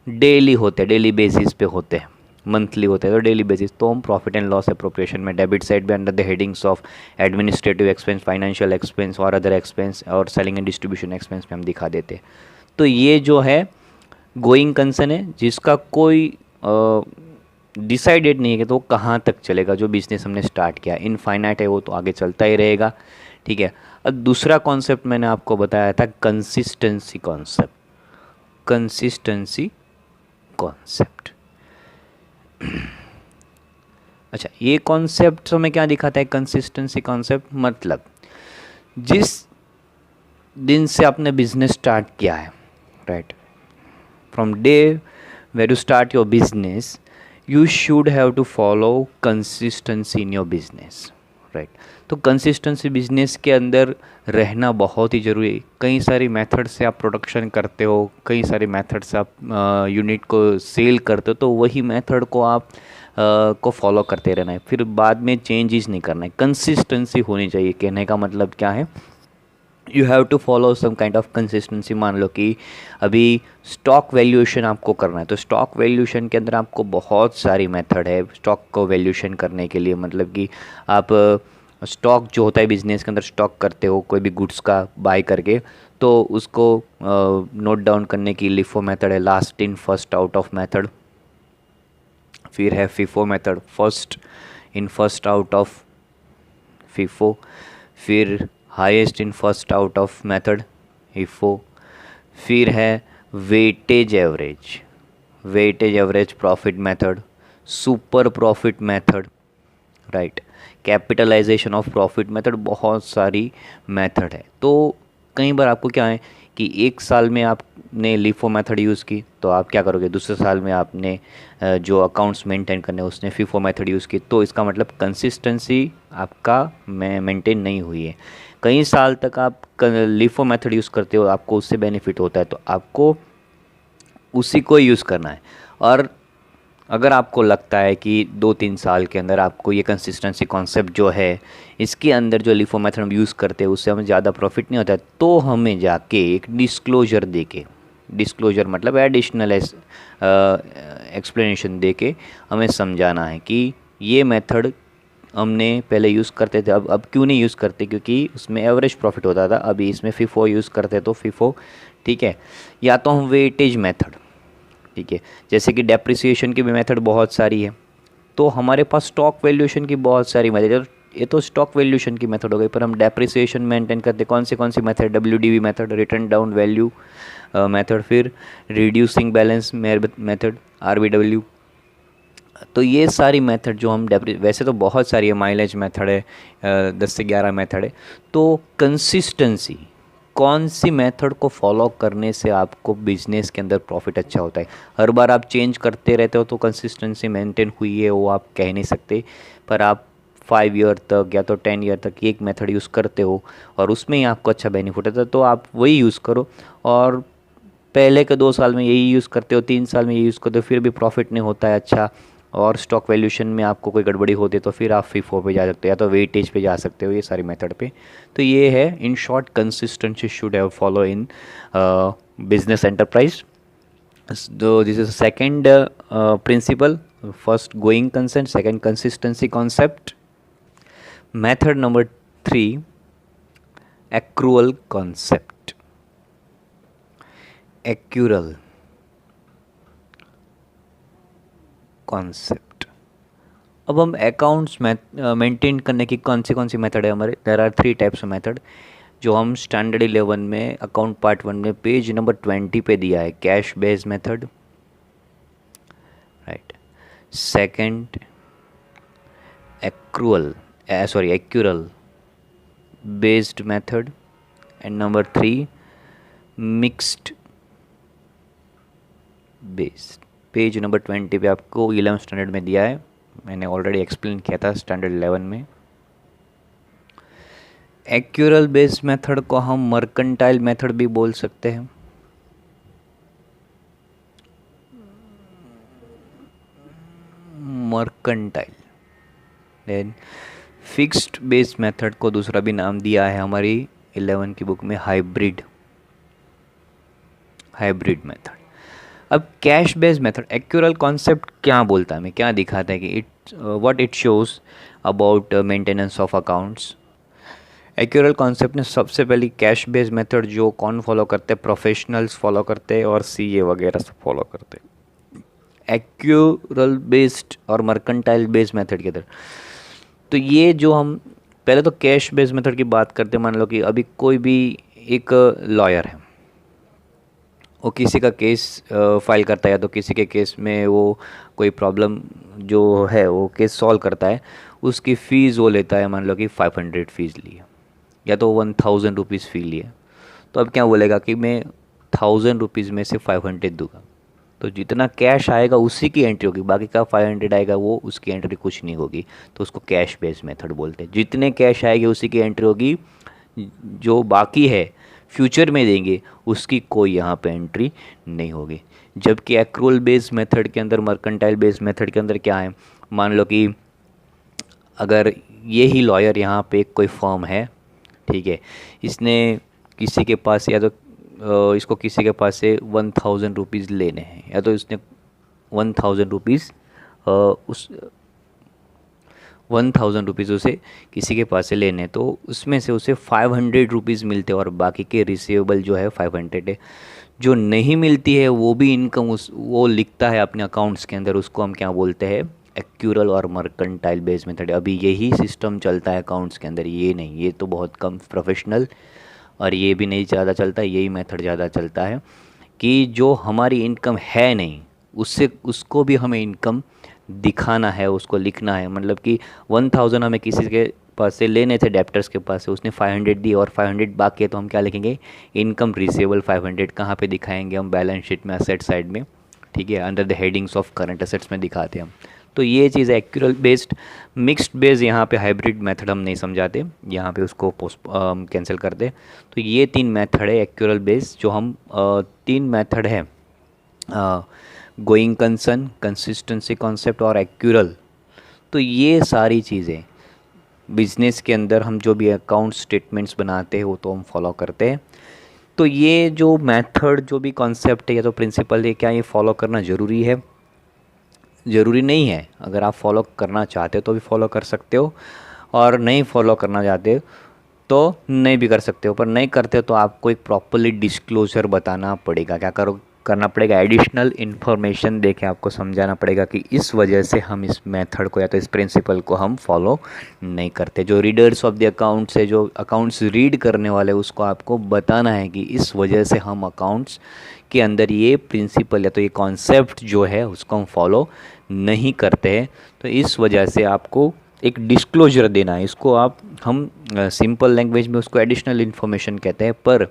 डेली होते हैं, डेली बेसिस पे होते हैं, मंथली होते हैं तो डेली बेसिस, तो हम प्रॉफिट एंड लॉस एप्रोप्रिएशन में डेबिट साइड पे under the headings of administrative expense, financial expense और अदर एक्सपेंस और सेलिंग एंड डिस्ट्रीब्यूशन एक्सपेंस में हम दिखा देते हैं। तो ये जो है गोइंग कंसर्न है, जिसका कोई डिसाइडेड नहीं है कि तो कहाँ तक चलेगा। जो बिजनेस हमने स्टार्ट किया इनफाइनाइट है, वो तो आगे चलता ही रहेगा, ठीक है। अब दूसरा कॉन्सेप्ट मैंने आपको बताया था, कंसिस्टेंसी कॉन्सेप्ट। कंसिस्टेंसी कॉन्सेप्ट अच्छा, ये कॉन्सेप्ट हमें क्या दिखाता है? कंसिस्टेंसी कॉन्सेप्ट मतलब जिस दिन से आपने बिजनेस स्टार्ट किया है, right, from day where you start your business, you should have to follow consistency in your business, right. तो कंसिस्टेंसी बिजनेस के अंदर रहना बहुत ही ज़रूरी है। कई सारी मेथड से आप प्रोडक्शन करते हो, कई सारे मेथड से आप यूनिट को सेल करते हो, तो वही मेथड को आप को फॉलो करते रहना है, फिर बाद में चेंजेस नहीं करना है। कंसिस्टेंसी होनी चाहिए, कहने का मतलब क्या है? You have to follow some kind of consistency. मान लो कि अभी स्टॉक वैल्यूएशन आपको करना है, तो स्टॉक वैल्यूएशन के अंदर आपको बहुत सारी मेथड है स्टॉक को वैल्यूएशन करने के लिए। मतलब कि आप स्टॉक जो होता है बिजनेस के अंदर, स्टॉक करते हो कोई भी गुड्स का बाय करके, तो उसको नोट डाउन करने की लिफो मेथड है, last in first out of method, फिर है FIFO method, first in first out of FIFO, फिर highest in first out of method HIFO, फिर है weightage average, weightage average profit method, super profit method, right, capitalisation of profit method, बहुत सारी method है। तो कई बार आपको क्या है कि एक साल में आपने लिफो मेथड यूज़ की तो आप क्या करोगे, दूसरे साल में आपने जो अकाउंट्स मेंटेन करने उसने फीफो मेथड यूज़ की, तो इसका मतलब कंसिस्टेंसी आपका मेंटेन नहीं हुई है। कई साल तक आप लिफो मेथड यूज़ करते हो, आपको उससे बेनिफिट होता है, तो आपको उसी को यूज़ करना है। और अगर आपको लगता है कि 2-3 साल के अंदर आपको ये कंसिस्टेंसी कॉन्सेप्ट जो है इसके अंदर जो लिफो मेथड हम यूज़ करते हैं उससे हमें ज़्यादा प्रॉफिट नहीं होता है, तो हमें जाके एक डिस्क्लोजर दे के, डिस्क्लोजर मतलब एडिशनल एक्सप्लेनेशन दे के हमें समझाना है कि ये मेथड हमने पहले यूज़ करते थे, अब क्यों नहीं यूज़ करते, क्योंकि उसमें एवरेज प्रॉफिट होता था, अभी इसमें फिफो यूज़ करते तो फिफो ठीक है। या तो हम वेटेज मेथड, ठीक है, जैसे कि डेप्रिसिएशन की भी मेथड बहुत सारी है, तो हमारे पास स्टॉक वैल्यूएशन की बहुत सारी मेथड है। ये तो स्टॉक वैल्यूएशन की मेथड हो गई, पर हम डेप्रिसिएशन मेंटेन करते कौन सी method, WDV method, return down value method, फिर रिड्यूसिंग बैलेंस मेथड, RBW। तो ये सारी मेथड जो हम वैसे तो बहुत सारी है, माइलेज मेथड है, 10 से 11 मेथड है। तो कंसिस्टेंसी, कौन सी मेथड को फॉलो करने से आपको बिजनेस के अंदर प्रॉफिट अच्छा होता है, हर बार आप चेंज करते रहते हो तो कंसिस्टेंसी मेंटेन हुई है वो आप कह नहीं सकते। पर आप 5 ईयर तक या तो 10 ईयर तक एक मेथड यूज़ करते हो और उसमें ही आपको अच्छा बेनिफिट होता है, तो आप वही यूज़ करो। और पहले के 2 साल में यही यूज़ करते हो, 3 साल में यही यूज़ करते हो, फिर भी प्रॉफिट नहीं होता है अच्छा, और स्टॉक वैल्यूशन में आपको कोई गड़बड़ी होती है तो फिर आप फीफो पे जा सकते हो या तो वेटेज पे जा सकते हो, ये सारी मेथड पे। तो ये है in short, consistency should have follow in business enterprise. तो this is second principle, first going consent, second consistency concept. Method number 3, accrual concept, accrual concept. अब हम अकाउंट्स मेंटेन करने की कौन सी मेथड है हमारे, there are 3 types of method जो हम स्टैंडर्ड 11 में अकाउंट पार्ट 1 में पेज नंबर 20 पे दिया है। Cash based method, right, second accrual based method, and number 3 mixed based. Page number 20 पे आपको 11 स्टैंडर्ड में दिया है, मैंने ऑलरेडी एक्सप्लेन किया था स्टैंडर्ड 11 में। एक्यूरल बेस्ड मेथड को हम मर्केंटाइल मेथड भी बोल सकते हैं। Mercantile. Then fixed based method को दूसरा भी नाम दिया है हमारी 11 की बुक में, हाइब्रिड मेथड। अब cash based method, accrual concept क्या बोलता है, हमें क्या दिखाता है कि what it shows about maintenance of accounts. Accrual concept ने सबसे पहले कैश बेस्ड मेथड जो कौन फॉलो करते हैं, प्रोफेशनल्स फॉलो करते हैं और CA वगैरह सब फॉलो करते हैं। एक्यूरल बेस्ड और मर्केंटाइल बेस्ड मेथड के अंदर, तो ये जो हम पहले तो कैश बेस्ड मेथड की बात करते हैं, मान लो कि अभी कोई भी एक लॉयर है, वो किसी का केस फाइल करता है, तो किसी के केस में वो कोई प्रॉब्लम जो है वो केस सॉल्व करता है, उसकी फ़ीस वो लेता है, मान लो कि 500 फीस लिए या तो 1000 रुपीज़ फ़ी लिए। तो अब क्या बोलेगा कि मैं 1000 रुपीज़ में से 500 दूंगा, तो जितना कैश आएगा उसी की एंट्री होगी, बाकी का 500 आएगा वो उसकी एंट्री कुछ नहीं होगी, तो उसको कैश बेस्ड मेथड बोलते हैं। जितने कैश आएंगे उसी की एंट्री होगी, जो बाकी है फ्यूचर में देंगे उसकी कोई यहाँ पे एंट्री नहीं होगी। जबकि एक्रूअल बेस्ड मेथड के अंदर, मर्केंटाइल बेस्ड मेथड के अंदर क्या है, मान लो कि अगर ये ही लॉयर यहाँ पे कोई फर्म है, ठीक है, इसने किसी के पास या तो इसको किसी के पास से 1000 रुपीज़ लेने हैं, या तो इसने 1000 रुपीज़ उस 1000 रुपीज़ उसे किसी के पास से लेने, तो उसमें से उसे 500 रुपीज़ मिलते हैं और बाकी के रिसीवेबल जो है 500 है। जो नहीं मिलती है वो भी इनकम वो लिखता है अपने अकाउंट्स के अंदर, उसको हम क्या बोलते हैं, एक्यूरल और मर्केंटाइल बेस मेथड, अभी यही सिस्टम चलता है अकाउंट्स के अंदर, ये नहीं, ये तो बहुत कम प्रोफेशनल, और ये भी नहीं ज़्यादा चलता, यही मेथड ज़्यादा चलता है कि जो हमारी इनकम है नहीं उससे उसको भी हमें इनकम दिखाना है, उसको लिखना है। मतलब कि 1000 हमें किसी के पास से लेने थे, डेप्टर्स के पास से, उसने 500 दी और 500 बाकी है, तो हम क्या लिखेंगे, इनकम रिसीवेबल 500। कहाँ पे दिखाएंगे हम, बैलेंस शीट में, असेट साइड में, ठीक है, under the headings of current assets में दिखाते हैं हम। तो ये चीज़ है एक्यूरल बेस्ड। मिक्स्ड बेस्ड यहाँ पे हाइब्रिड मेथड हम नहीं समझाते, यहाँ पे उसको कैंसिल कर दे। तो ये 3 मेथड है एक्यूरल बेस्ड, जो हम 3 मेथड है, गोइंग कंसर्न, कंसिस्टेंसी कॉन्सेप्ट और एक्यूरल। तो ये सारी चीज़ें बिजनेस के अंदर हम जो भी अकाउंट स्टेटमेंट्स बनाते हैं वो तो हम फॉलो करते हैं। तो ये जो मेथड, जो भी कॉन्सेप्ट है या तो प्रिंसिपल है, क्या ये फॉलो करना ज़रूरी है? ज़रूरी नहीं है। अगर आप फॉलो करना चाहते हो तो भी फॉलो कर सकते हो, और नहीं फॉलो करना चाहते तो नहीं भी कर सकते हो। पर नहीं करते हो तो आपको एक प्रॉपरली डिस्क्लोजर बताना पड़ेगा। क्या करो, करना पड़ेगा, एडिशनल इन्फॉर्मेशन देके आपको समझाना पड़ेगा कि इस वजह से हम इस मेथड को या तो इस प्रिंसिपल को हम फॉलो नहीं करते। जो रीडर्स ऑफ द अकाउंट्स है, जो अकाउंट्स रीड करने वाले, उसको आपको बताना है कि इस वजह से हम अकाउंट्स के अंदर ये प्रिंसिपल या तो ये कॉन्सेप्ट जो है उसको हम फॉलो नहीं करते हैं। तो इस वजह से आपको एक डिस्क्लोजर देना है। इसको आप, हम सिंपल लैंग्वेज में उसको एडिशनल इन्फॉर्मेशन कहते हैं, पर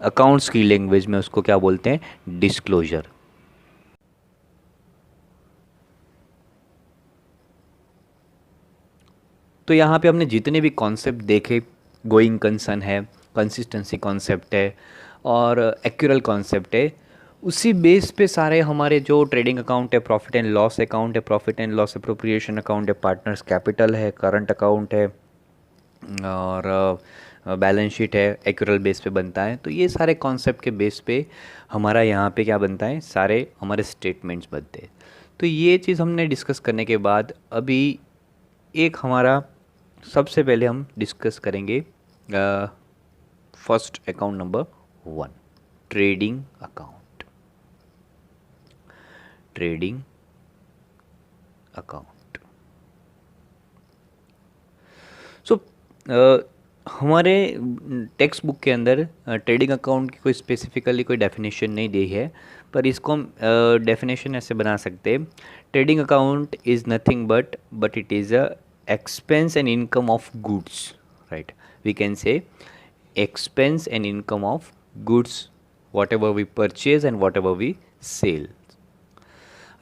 अकाउंट्स की लैंग्वेज में उसको क्या बोलते हैं, डिस्क्लोजर। तो यहाँ पे हमने जितने भी कॉन्सेप्ट देखे, गोइंग कंसर्न है, कंसिस्टेंसी कॉन्सेप्ट है और एक्यूरल कॉन्सेप्ट है, उसी बेस पे सारे हमारे जो ट्रेडिंग अकाउंट है, प्रॉफिट एंड लॉस अकाउंट है, profit and loss appropriation account है, पार्टनर्स कैपिटल है, करंट अकाउंट है और बैलेंस शीट है, एक्यूरल बेस पे बनता है। तो ये सारे कॉन्सेप्ट के बेस पे हमारा यहाँ पे क्या बनता है, सारे हमारे स्टेटमेंट्स बनते हैं। तो ये चीज़ हमने डिस्कस करने के बाद अभी एक हमारा, सबसे पहले हम डिस्कस करेंगे first account number 1, trading account. Trading account. So हमारे टेक्स्ट बुक के अंदर ट्रेडिंग अकाउंट की कोई स्पेसिफिकली कोई डेफिनेशन नहीं दी है, पर इसको हम डेफिनेशन ऐसे बना सकते हैं, trading account is nothing but it is a expense and income of goods, right? We can say expense and income of goods, whatever we purchase and whatever we sell.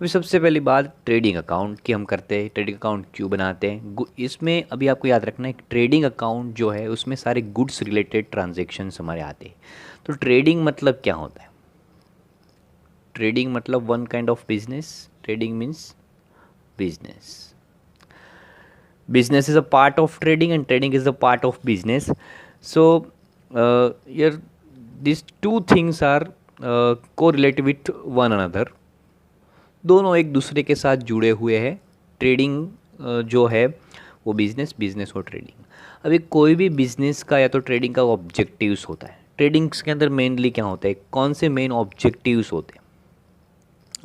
अभी सबसे पहली बात ट्रेडिंग अकाउंट की हम करते हैं। Trading account क्यों बनाते हैं? इसमें अभी आपको याद रखना है, ट्रेडिंग अकाउंट जो है उसमें सारे गुड्स रिलेटेड ट्रांजेक्शन्स हमारे आते हैं। तो ट्रेडिंग मतलब क्या होता है? ट्रेडिंग मतलब one kind of business. Trading means business. Business is a part of trading and trading is a part of business. So here these two things are correlated with one another. दोनों एक दूसरे के साथ जुड़े हुए हैं। Trading जो है वो बिजनेस, बिजनेस और ट्रेडिंग। अभी कोई भी बिजनेस का या तो ट्रेडिंग का ऑब्जेक्टिव्स होता है। ट्रेडिंग्स के अंदर मेनली क्या होता है, कौन से मेन ऑब्जेक्टिव्स होते हैं?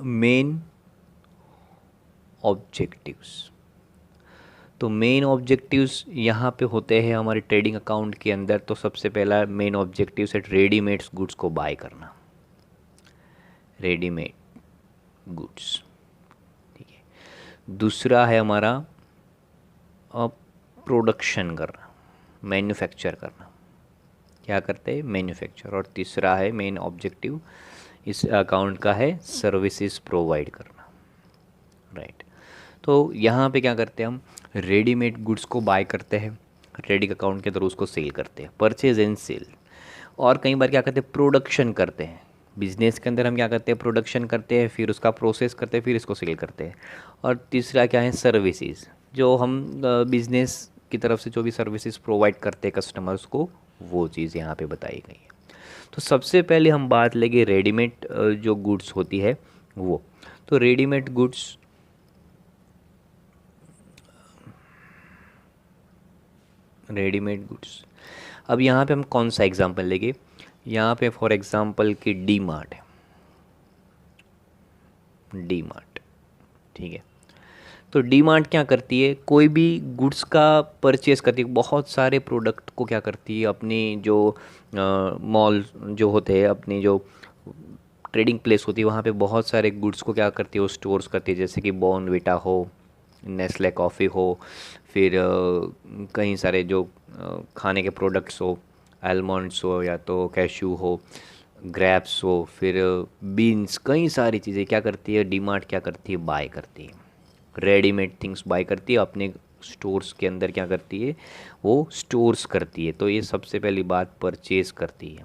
मेन ऑब्जेक्टिव्स, तो मेन ऑब्जेक्टिव्स यहाँ पे होते हैं हमारे ट्रेडिंग अकाउंट के अंदर। तो सबसे पहला मेन ऑब्जेक्टिव है रेडीमेड गुड्स को बाय करना, रेडीमेड गुड्स, ठीक है। दूसरा है हमारा प्रोडक्शन करना, मैन्युफैक्चर करना, क्या करते हैं, मैन्युफैक्चर। और तीसरा है मेन ऑब्जेक्टिव इस अकाउंट का है सर्विसेज प्रोवाइड करना, राइट। तो यहाँ पे क्या करते हैं हम, रेडीमेड गुड्स को बाय करते हैं ट्रेडिंग अकाउंट के थ्रू, उसको सेल करते हैं, परचेज एंड सेल। और कई बार क्या करते हैं, प्रोडक्शन करते हैं। बिजनेस के अंदर हम क्या करते हैं, प्रोडक्शन करते हैं, फिर उसका प्रोसेस करते हैं, फिर इसको सेल करते हैं। और तीसरा क्या है, सर्विसेज, जो हम बिजनेस की तरफ से जो भी सर्विसेज प्रोवाइड करते हैं कस्टमर्स को, वो चीज़ यहाँ पे बताई गई है। तो सबसे पहले हम बात लेंगे रेडीमेड जो गुड्स होती है वो। तो रेडीमेड गुड्स, रेडीमेड गुड्स, अब यहाँ पे हम कौन सा एग्जांपल लेंगे? यहाँ पे फॉर एग्जांपल कि डी मार्ट है, डी मार्ट, ठीक है। तो डी मार्ट क्या करती है, कोई भी गुड्स का परचेस करती है, बहुत सारे प्रोडक्ट को क्या करती है, अपनी जो मॉल जो होते हैं, अपनी जो ट्रेडिंग प्लेस होती है, वहाँ पे बहुत सारे गुड्स को क्या करती है, वो स्टोर्स करती है, जैसे कि बॉर्नविटा हो, नेस्ले कॉफ़ी हो, फिर कई सारे जो खाने के प्रोडक्ट्स हो, आलमंड्स हो या तो कैशू हो, ग्रेप्स हो, फिर बीन्स, कई सारी चीज़ें क्या करती है, डीमार्ट क्या करती है, बाय करती है, रेडीमेड थिंग्स बाय करती है, अपने स्टोर्स के अंदर क्या करती है, वो स्टोर्स करती है। तो ये सबसे पहली बात, परचेज करती है।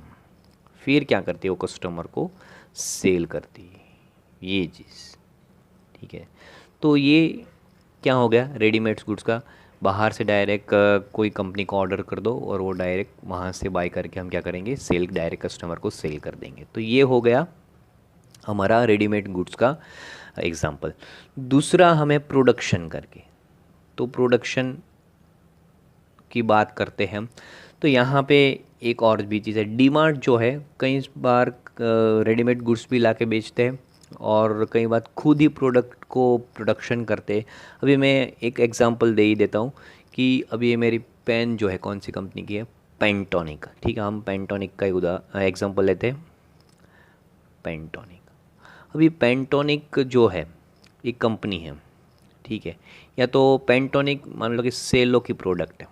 फिर क्या करती है, वो कस्टमर को सेल करती है, ये चीज़, ठीक है। तो ये क्या हो गया, रेडीमेड गुड्स का, बाहर से डायरेक्ट कोई कंपनी को ऑर्डर कर दो और वो डायरेक्ट वहाँ से बाय करके हम क्या करेंगे, सेल, डायरेक्ट कस्टमर को सेल कर देंगे। तो ये हो गया हमारा रेडीमेड गुड्स का एग्जांपल। दूसरा हमें प्रोडक्शन करके, तो प्रोडक्शन की बात करते हैं हम। तो यहाँ पे एक और भी चीज़ है, डीमार्ट जो है कई बार रेडीमेड गुड्स भी ला के बेचते हैं और कई बार खुद ही प्रोडक्ट को प्रोडक्शन करते हैं। अभी मैं एक एग्जांपल दे ही देता हूँ कि अभी ये मेरी पेन जो है कौन सी कंपनी की है, पेंटोनिक, ठीक है। हम पेंटोनिक का एग्जांपल लेते हैं, पेंटोनिक। अभी पेंटोनिक जो है एक कंपनी है, ठीक है, या तो पेंटोनिक मान लो कि सेलो की प्रोडक्ट है,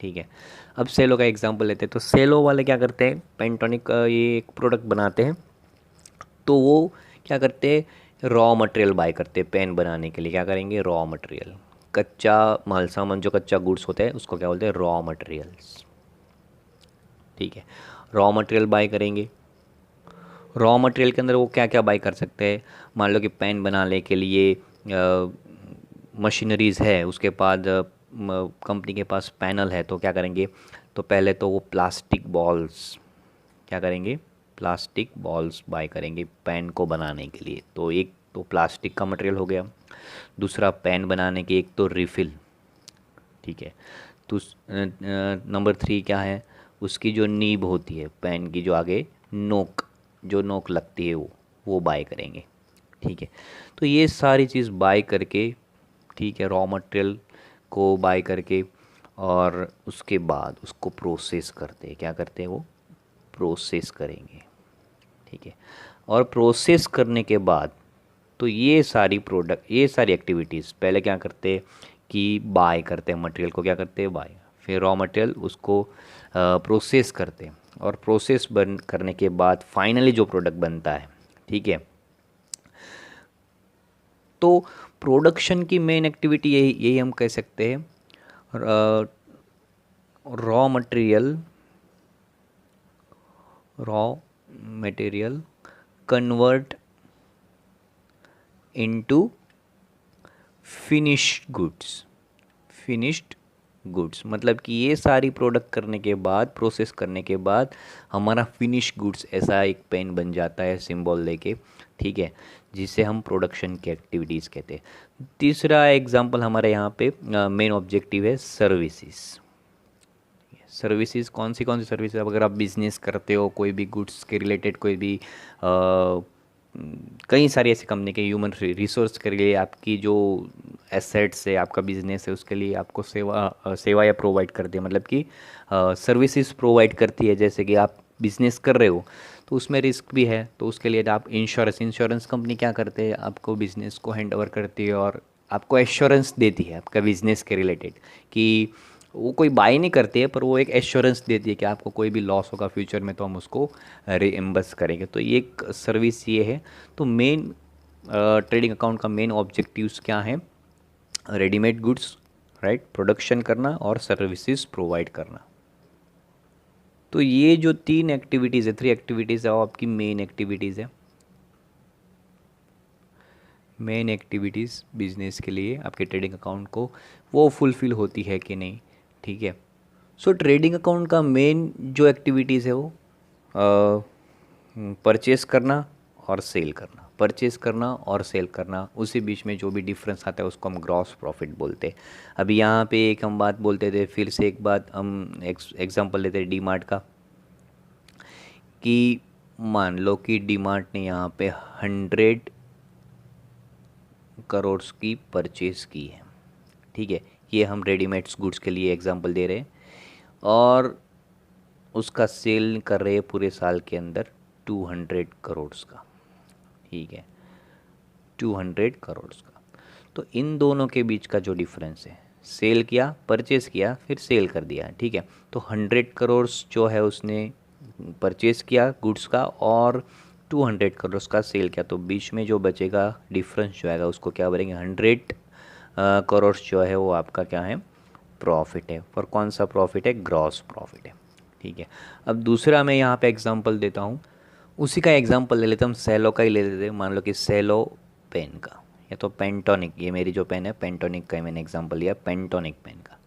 ठीक है। अब सेलो का एग्जांपल लेते हैं, तो सेलो वाले क्या करते हैं, पेंटोनिक का ये एक प्रोडक्ट बनाते हैं, तो वो क्या करते हैं, रॉ मटेरियल बाय करते हैं पेन बनाने के लिए। क्या करेंगे, रॉ मटेरियल, कच्चा माल सामान, जो कच्चा गुड्स होता है उसको क्या बोलते हैं, रॉ मटेरियल्स, ठीक है। रॉ मटेरियल बाय करेंगे, रॉ मटेरियल के अंदर वो क्या क्या बाय कर सकते हैं, मान लो कि पेन बनाने के लिए मशीनरीज़ है, उसके बाद कंपनी के पास पैनल है, तो क्या करेंगे, तो पहले तो वो प्लास्टिक बॉल्स, क्या करेंगे, प्लास्टिक बॉल्स बाय करेंगे पेन को बनाने के लिए। तो एक तो प्लास्टिक का मटेरियल हो गया, दूसरा पेन बनाने की एक तो रिफ़िल, ठीक है। तो नंबर 3 क्या है, उसकी जो नीब होती है पेन की, जो आगे नोक, जो नोक लगती है वो बाय करेंगे, ठीक है। तो ये सारी चीज़ बाय करके, ठीक है, रॉ मटेरियल को बाय करके, और उसके बाद उसको प्रोसेस करते हैं, क्या करते हैं, वो प्रोसेस करेंगे, ठीक है। और प्रोसेस करने के बाद, तो ये सारी प्रोडक्ट, ये सारी एक्टिविटीज़ पहले क्या करते हैं कि बाय करते हैं मटेरियल को, क्या करते हैं, बाय, फिर रॉ मटेरियल उसको प्रोसेस करते हैं, और प्रोसेस बन करने के बाद फाइनली जो प्रोडक्ट बनता है, ठीक है। तो प्रोडक्शन की मेन एक्टिविटी यही यही हम कह सकते हैं, raw material, raw material convert into finished goods, finished goods मतलब कि ये सारी प्रोडक्ट करने के बाद, प्रोसेस करने के बाद हमारा फिनिश गुड्स ऐसा एक पेन बन जाता है सिंबल लेके, ठीक है, जिसे हम प्रोडक्शन की एक्टिविटीज़ कहते हैं। तीसरा एग्जांपल हमारे यहाँ पे मेन ऑब्जेक्टिव है सर्विसेज। सर्विसेज कौन सी सर्विसेज, अगर आप बिजनेस करते हो, कोई भी गुड्स के रिलेटेड, कोई भी कई सारी ऐसी कंपनी के ह्यूमन रिसोर्स के लिए, आपकी जो एसेट्स है, आपका बिजनेस है, उसके लिए आपको सेवा या प्रोवाइड करती है, मतलब कि सर्विसेज प्रोवाइड करती है। जैसे कि आप बिजनेस कर रहे हो तो उसमें रिस्क भी है, तो उसके लिए आप इंश्योरेंस कंपनी क्या करते हैं, आपको बिजनेस को हैंड ओवर करती है और आपको एश्योरेंस देती है आपका बिजनेस के रिलेटेड, कि वो कोई बाय नहीं करती है पर वो एक एश्योरेंस देती है कि आपको कोई भी लॉस होगा फ्यूचर में तो हम उसको रीएम्बर्स करेंगे। तो ये एक सर्विस ये है। तो मेन ट्रेडिंग अकाउंट का मेन ऑब्जेक्टिव्स क्या है, रेडीमेड गुड्स, राइट, प्रोडक्शन करना और सर्विसेज प्रोवाइड करना। तो ये जो 3 एक्टिविटीज़ है, 3 एक्टिविटीज़ है, वो आपकी मेन एक्टिविटीज़ है। मेन एक्टिविटीज़ बिजनेस के लिए आपके ट्रेडिंग अकाउंट को वो फुलफ़िल होती है कि नहीं, ठीक है। सो ट्रेडिंग अकाउंट का मेन जो एक्टिविटीज़ है वो परचेस करना और सेल करना, परचेस करना और सेल करना, उसी बीच में जो भी डिफरेंस आता है उसको हम ग्रॉस प्रॉफिट बोलते हैं। अभी यहाँ पे एक हम बात बोलते थे, फिर से एक बात हम एग्जांपल लेते हैं डीमार्ट का, कि मान लो कि डीमार्ट ने यहाँ पे 100 करोड़ की परचेज़ की है, ठीक है। ये हम रेडीमेड्स गुड्स के लिए एग्जांपल दे रहे हैं। और उसका सेल कर रहे हैं पूरे साल के अंदर 200 करोड़ का, ठीक है, 200 करोड़ का। तो इन दोनों के बीच का जो डिफरेंस है, सेल किया, परचेज़ किया, फिर सेल कर दिया, ठीक है। तो 100 करोड़ जो है उसने परचेज़ किया गुड्स का, और 200 करोड़ का सेल किया, तो बीच में जो बचेगा डिफरेंस जो आएगा उसको क्या बोलेंगे, 100 करोड़ जो है वो आपका क्या है, प्रॉफिट है। और कौन सा प्रॉफिट है, ग्रॉस प्रॉफिट है, ठीक है। अब दूसरा मैं यहाँ पे एग्जांपल देता हूँ, उसी का एग्जांपल ले लेते हैं हम, सेलो का ही ले लेते हैं। मान लो कि सेलो पेन का, या तो पेंटोनिक, ये मेरी जो पेन है पेंटोनिक का ही मैंने एग्जांपल लिया, पेंटोनिक पेन का।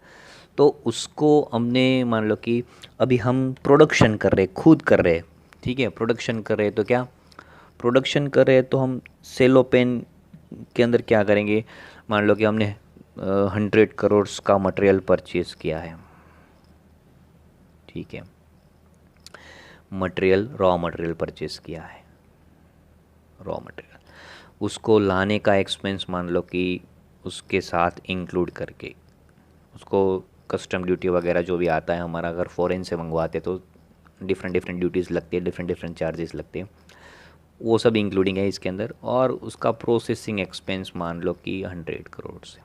तो उसको हमने मान लो कि अभी हम प्रोडक्शन कर रहे, खुद कर रहे, ठीक है, प्रोडक्शन कर रहे, तो क्या प्रोडक्शन कर रहे हैं, तो हम सेलो पेन के अंदर क्या करेंगे, मान लो कि हमने 100 करोड़ का मटेरियल परचेज किया है, ठीक है, मटेरियल, रॉ मटेरियल परचेज किया है, रॉ मटेरियल, उसको लाने का एक्सपेंस मान लो कि उसके साथ इंक्लूड करके, उसको कस्टम ड्यूटी वगैरह जो भी आता है हमारा, अगर फॉरेन से मंगवाते तो डिफरेंट डिफरेंट ड्यूटीज़ लगती है, डिफरेंट डिफरेंट चार्जेस लगते हैं, वो सब इंक्लूडिंग है इसके अंदर। और उसका प्रोसेसिंग एक्सपेंस मान लो कि 100 करोड़ से,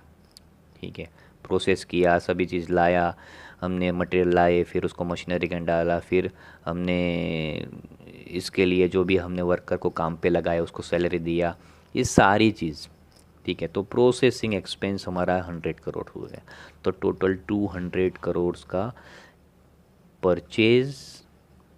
ठीक है, प्रोसेस किया, सभी चीज़ लाया, हमने मटेरियल लाए, फिर उसको मशीनरी के अंदर डाला, फिर हमने इसके लिए जो भी हमने वर्कर को काम पे लगाया उसको सैलरी दिया, ये सारी चीज़, ठीक है। तो प्रोसेसिंग एक्सपेंस हमारा 100 करोड़ हो गया। तो टोटल 200 करोड़ का परचेज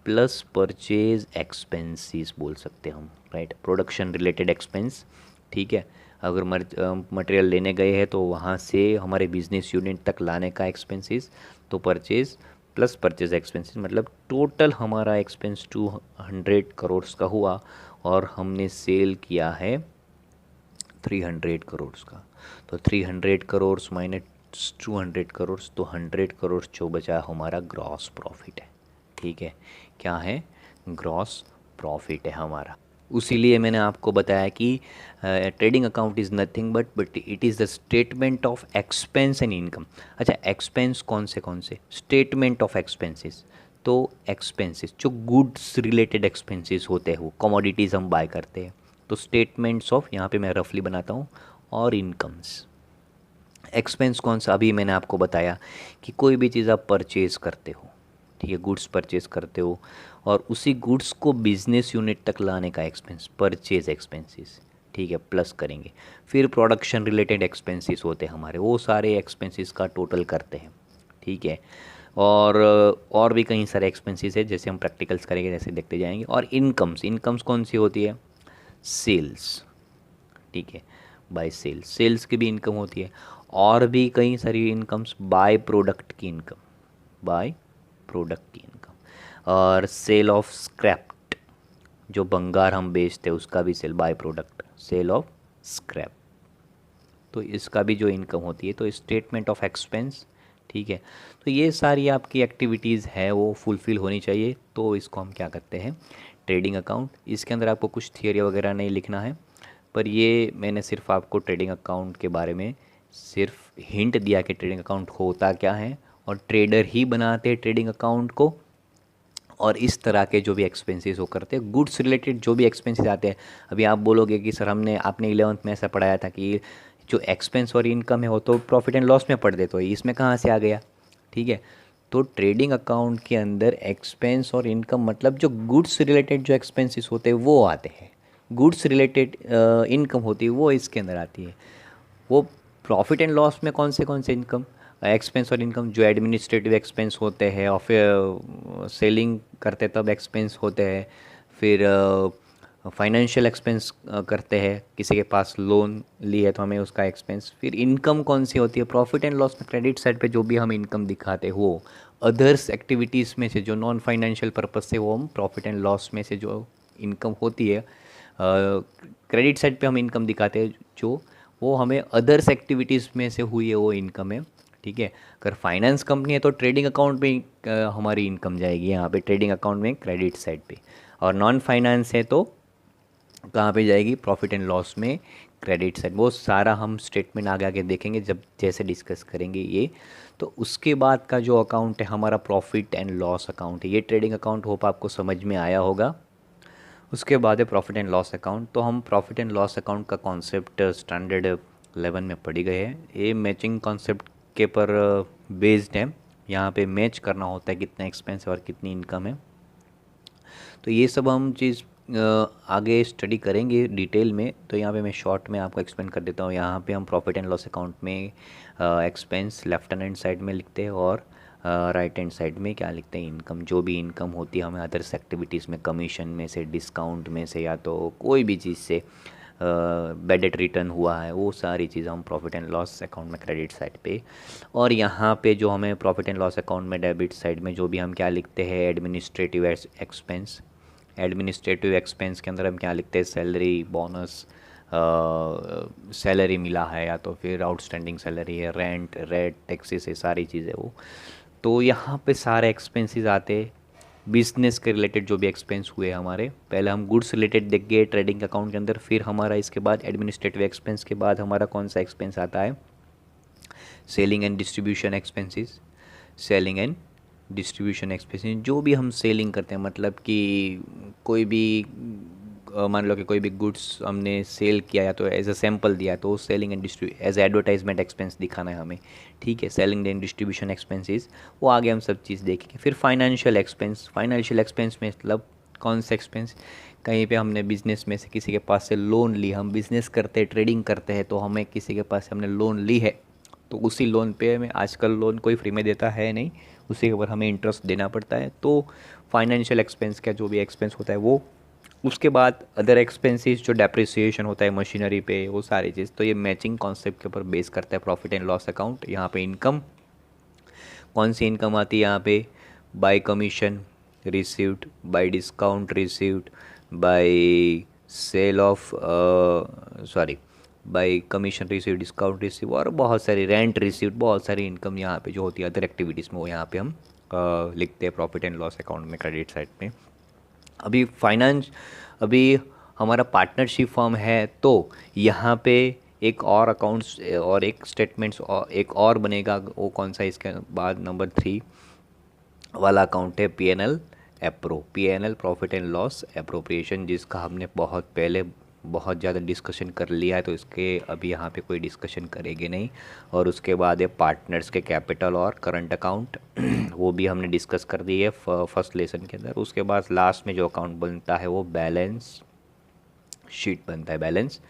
प्लस परचेज एक्सपेंसेस बोल सकते हैं हम, राइट, प्रोडक्शन रिलेटेड एक्सपेंस, ठीक है। अगर मटेरियल लेने गए हैं तो वहाँ से हमारे बिजनेस यूनिट तक लाने का एक्सपेंसेस, तो परचेज प्लस परचेज एक्सपेंसेस, मतलब टोटल हमारा एक्सपेंस 200 करोड़ का हुआ, और हमने सेल किया है 300 करोड़ का। तो 300 करोड़ माइनस 200 करोड़, तो 100 करोड़ जो बचा हमारा ग्रॉस प्रॉफिट है, ठीक है, क्या है, ग्रॉस प्रॉफिट है हमारा। उसीलिए मैंने आपको बताया कि trading account is nothing but it is the statement of expense and income. अच्छा, एक्सपेंस कौन से, स्टेटमेंट ऑफ एक्सपेंसेस, तो एक्सपेंसेस जो गुड्स रिलेटेड एक्सपेंसेस होते हैं, वो कमोडिटीज़ हम बाय करते हैं, तो स्टेटमेंट्स ऑफ, यहाँ पे मैं रफली बनाता हूँ, और इनकम्स। एक्सपेंस कौन सा, अभी मैंने आपको बताया कि कोई भी चीज़ आप परचेज़ करते हो, ठीक है, गुड्स परचेज़ करते हो, और उसी गुड्स को बिजनेस यूनिट तक लाने का एक्सपेंस, परचेज एक्सपेंसेस, ठीक है, प्लस करेंगे। फिर प्रोडक्शन रिलेटेड एक्सपेंसेस होते हैं हमारे, वो सारे एक्सपेंसेस का टोटल करते हैं, ठीक है। और भी कई सारे एक्सपेंसेस है, जैसे हम प्रैक्टिकल्स करेंगे जैसे देखते जाएंगे। और इनकम्स कौन सी होती है, सेल्स, ठीक है, बाय सेल्स, सेल्स की भी इनकम होती है। और भी कई सारी इनकम्स, बाय प्रोडक्ट की इनकम, बाय प्रोडक्ट की इनकम, और सेल ऑफ स्क्रैप, जो बंगार हम बेचते हैं उसका भी sale, by product, sale of scrap, तो इसका भी जो इनकम होती है। तो स्टेटमेंट ऑफ एक्सपेंस, ठीक है। तो ये सारी आपकी एक्टिविटीज़ है वो फुलफ़िल होनी चाहिए, तो इसको हम क्या करते हैं, ट्रेडिंग अकाउंट। इसके अंदर आपको कुछ थियरी वगैरह नहीं लिखना है, पर ये मैंने सिर्फ आपको ट्रेडिंग अकाउंट के बारे में सिर्फ हिंट दिया कि ट्रेडिंग अकाउंट होता क्या है, और ट्रेडर ही बनाते हैं ट्रेडिंग अकाउंट को। और इस तरह के जो भी एक्सपेंसेस वो करते हैं, गुड्स रिलेटेड जो भी एक्सपेंसेस आते हैं, अभी आप बोलोगे कि सर आपने 11th में ऐसा पढ़ाया था कि जो एक्सपेंस और इनकम है वो तो प्रॉफिट एंड लॉस में पढ़ दे, तो इसमें कहाँ से आ गया, ठीक है। तो ट्रेडिंग अकाउंट के अंदर एक्सपेंस और इनकम मतलब जो गुड्स रिलेटेड जो एक्सपेंसेस होते हैं वो आते हैं, गुड्स रिलेटेड इनकम होती है वो इसके अंदर आती है। वो प्रॉफिट एंड लॉस में कौन से इनकम, एक्सपेंस और इनकम, जो एडमिनिस्ट्रेटिव एक्सपेंस होते हैं, और फिर सेलिंग करते तब एक्सपेंस होते हैं, फिर फाइनेंशियल एक्सपेंस करते हैं, किसी के पास लोन लिए तो हमें उसका एक्सपेंस। फिर इनकम कौन सी होती है, प्रॉफिट एंड लॉस में क्रेडिट साइड पे जो भी हम इनकम दिखाते हैं वो। अदर्स एक्टिविटीज़ में से जो नॉन फाइनेंशियल पर्पस से, वो हम प्रॉफिट एंड लॉस में से जो इनकम होती है, क्रेडिट साइड पे हम इनकम दिखाते हैं, जो वो हमें अदर्स एक्टिविटीज़ में से हुई है वो इनकम है, ठीक है। अगर फाइनेंस कंपनी है तो ट्रेडिंग अकाउंट में हमारी इनकम जाएगी, यहाँ पे ट्रेडिंग अकाउंट में क्रेडिट साइड पे। और नॉन फाइनेंस है तो कहाँ पे जाएगी, प्रॉफिट एंड लॉस में, क्रेडिट साइड, वो सारा हम स्टेटमेंट आगे आगे देखेंगे जब जैसे डिस्कस करेंगे ये। तो उसके बाद का जो अकाउंट है हमारा प्रॉफिट एंड लॉस अकाउंट है। ये ट्रेडिंग अकाउंट होप आपको समझ में आया होगा। उसके बाद है प्रॉफिट एंड लॉस अकाउंट। तो हम प्रॉफिट एंड लॉस अकाउंट का कॉन्सेप्ट स्टैंडर्ड 11 में पढ़ी गए हैं। ये मैचिंग कॉन्सेप्ट के पर बेस्ड है। यहाँ पे मैच करना होता है कितना एक्सपेंस और कितनी इनकम है। तो ये सब हम चीज़ आगे स्टडी करेंगे डिटेल में। तो यहाँ पे मैं शॉर्ट में आपको एक्सप्लेन कर देता हूँ। यहाँ पे हम प्रॉफिट एंड लॉस अकाउंट में एक्सपेंस लेफ्ट हैंड साइड में लिखते हैं और राइट हैंड साइड में क्या लिखते हैं, इनकम। जो भी इनकम होती है हमें अदर्स एक्टिविटीज़ में, कमीशन में से, डिस्काउंट में से, या तो कोई भी चीज़ से बैड डेट रिटर्न हुआ है, वो सारी चीज़ हम प्रॉफिट एंड लॉस अकाउंट में क्रेडिट साइड पे। और यहाँ पे जो हमें प्रॉफिट एंड लॉस अकाउंट में डेबिट साइड में जो भी हम क्या लिखते हैं, एडमिनिस्ट्रेटिव एक्सपेंस। एडमिनिस्ट्रेटिव एक्सपेंस के अंदर हम क्या लिखते हैं, सैलरी, बोनस, सैलरी मिला है या तो फिर आउटस्टैंडिंग सैलरी है, रेंट, रेट, टैक्सेस है, सारी चीज़ें वो। तो यहाँ पे सारे एक्सपेंसेस आते हैं। बिजनेस के रिलेटेड जो भी एक्सपेंस हुए हमारे, पहले हम गुड्स रिलेटेड देख गए ट्रेडिंग अकाउंट के अंदर, फिर हमारा इसके बाद एडमिनिस्ट्रेटिव एक्सपेंस के बाद हमारा कौन सा एक्सपेंस आता है, selling and distribution expenses. Selling and distribution expenses, जो भी हम सेलिंग करते हैं, मतलब कि कोई भी मान लो कि कोई भी गुड्स हमने सेल किया या तो एज अ सैम्पल दिया, तो selling and as advertisement expense दिखाना है हमें, ठीक है। सेलिंग एंड डिस्ट्रीब्यूशन एक्सपेंसेस, वो आगे हम सब चीज़ देखेंगे। फिर फाइनेंशियल एक्सपेंस। फाइनेंशियल एक्सपेंस में मतलब कौन सा एक्सपेंस, कहीं पे हमने बिज़नेस में से किसी के पास से लोन ली, हम बिज़नेस करते हैं, ट्रेडिंग करते हैं, तो हमें किसी के पास से हमने लोन ली है, तो उसी लोन पे हमें, आजकल लोन कोई फ्री में देता है नहीं, उसी के ऊपर हमें इंटरेस्ट देना पड़ता है। तो फाइनेंशियल एक्सपेंस का जो भी एक्सपेंस होता है वो। उसके बाद अदर एक्सपेंसेस, जो डेप्रिसिएशन होता है मशीनरी पे, वो सारी चीज़। तो ये मैचिंग कॉन्सेप्ट के ऊपर बेस करता है प्रॉफिट एंड लॉस अकाउंट। यहाँ पे इनकम, कौन सी इनकम आती है यहाँ पे, by commission received, by discount received, by sale of sorry by commission receive, discount receive, और बहुत सारी रेंट रिसीव्ड, बहुत सारी इनकम यहाँ पे जो होती है अदर एक्टिविटीज़ में, वो यहाँ पे हम लिखते हैं प्रॉफिट एंड लॉस अकाउंट में क्रेडिट साइड में। अभी फाइनेंस, अभी हमारा पार्टनरशिप फर्म है, तो यहाँ पे एक और अकाउंट्स और एक स्टेटमेंट्स और एक और बनेगा, वो कौन सा, इसके बाद नंबर 3 वाला अकाउंट है PNL appro, PNL profit and loss appropriation, जिसका हमने बहुत पहले बहुत ज़्यादा डिस्कशन कर लिया है, तो इसके अभी यहाँ पे कोई डिस्कशन करेंगे नहीं। और उसके बाद है पार्टनर्स के कैपिटल और करंट अकाउंट, वो भी हमने डिस्कस कर दी है फर्स्ट लेसन के अंदर। उसके बाद लास्ट में जो अकाउंट बनता है वो बैलेंस शीट बनता है, बैलेंस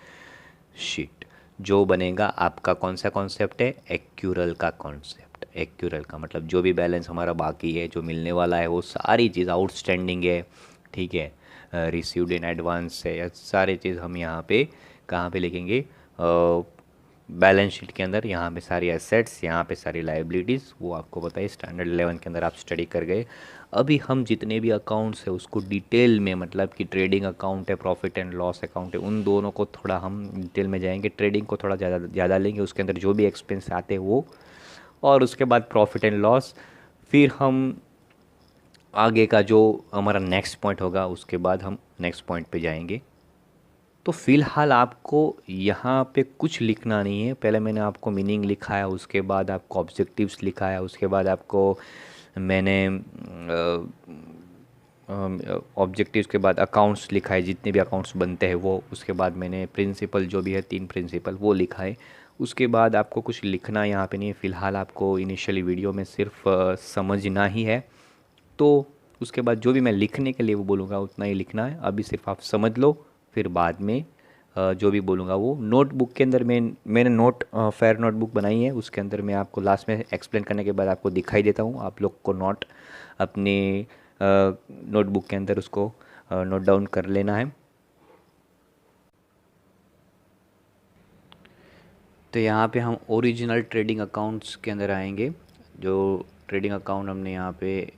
शीट जो बनेगा आपका कौन सा कॉन्सेप्ट है, एक्यूरल का कॉन्सेप्ट। एक्यूरल का मतलब जो भी बैलेंस हमारा बाकी है, जो मिलने वाला है, वो सारी चीज़, आउटस्टैंडिंग है, ठीक है, रिसीव्ड इन एडवांस है, या सारी चीज़ हम यहाँ पे कहाँ पे लिखेंगे, बैलेंस शीट के अंदर। यहाँ पे सारी एसेट्स, यहाँ पे सारी लाइबिलिटीज़, वो आपको पता है स्टैंडर्ड 11 के अंदर आप स्टडी कर गए। अभी हम जितने भी अकाउंट्स है उसको डिटेल में, मतलब कि ट्रेडिंग अकाउंट है, प्रॉफिट एंड लॉस अकाउंट है, उन दोनों को थोड़ा हम डिटेल में जाएंगे। ट्रेडिंग को थोड़ा ज़्यादा लेंगे, उसके अंदर जो भी एक्सपेंस आते हैं वो, और उसके बाद प्रॉफिट एंड लॉस। फिर हम आगे का जो हमारा नेक्स्ट पॉइंट होगा, उसके बाद हम नेक्स्ट पॉइंट पे जाएंगे। तो फिलहाल आपको यहाँ पे कुछ लिखना नहीं है। पहले मैंने आपको मीनिंग लिखा है, उसके बाद आपको ऑब्जेक्टिव्स लिखा है, उसके बाद आपको मैंने ऑब्जेक्टिव्स के बाद अकाउंट्स लिखा है, जितने भी अकाउंट्स बनते हैं वो। उसके बाद मैंने प्रिंसिपल जो भी है 3 प्रिंसिपल वो लिखा है। उसके बाद आपको कुछ लिखना यहाँ पे नहीं है। फ़िलहाल आपको इनिशियली वीडियो में सिर्फ समझना ही है। तो उसके बाद जो भी मैं लिखने के लिए वो बोलूँगा उतना ही लिखना है। अभी सिर्फ आप समझ लो, फिर बाद में जो भी बोलूँगा वो नोटबुक के अंदर मैंने फेयर नोटबुक बनाई है, उसके अंदर मैं आपको लास्ट में एक्सप्लेन करने के बाद आपको दिखाई देता हूँ। आप लोग को नोट अपनी नोटबुक के अंदर उसको नोट डाउन कर लेना है। तो यहाँ पे हम ओरिजिनल ट्रेडिंग अकाउंट्स के अंदर आएंगे। जो ट्रेडिंग अकाउंट हमने यहाँ पे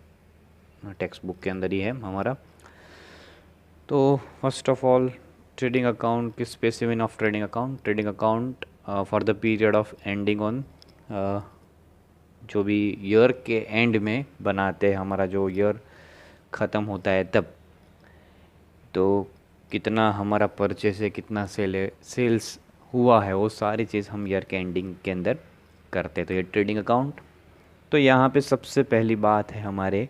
टेक्स्ट बुक के अंदर ही है हमारा। तो first of all trading account की specification of trading account, trading account for the period of ending on, जो भी ईयर के एंड में बनाते हैं, हमारा जो ईयर ख़त्म होता है तब, तो कितना हमारा परचेस है, कितना सेल्स हुआ है वो सारी चीज़ हम ईयर के एंडिंग के अंदर करते हैं। तो ये ट्रेडिंग अकाउंट। तो यहाँ पे सबसे पहली बात है हमारे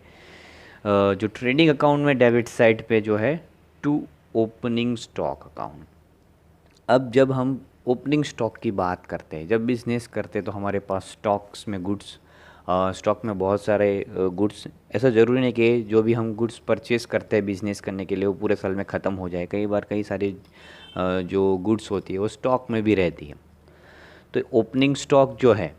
जो ट्रेडिंग अकाउंट में डेबिट साइड पे जो है टू ओपनिंग स्टॉक अकाउंट। अब जब हम ओपनिंग स्टॉक की बात करते हैं, जब बिज़नेस करते हैं तो हमारे पास स्टॉक्स में गुड्स, स्टॉक में बहुत सारे गुड्स, ऐसा ज़रूरी नहीं कि जो भी हम गुड्स परचेज़ करते हैं बिज़नेस करने के लिए वो पूरे साल में ख़त्म हो जाए। कई बार कई सारी जो गुड्स होती है वो स्टॉक में भी रहती है। तो ओपनिंग स्टॉक जो है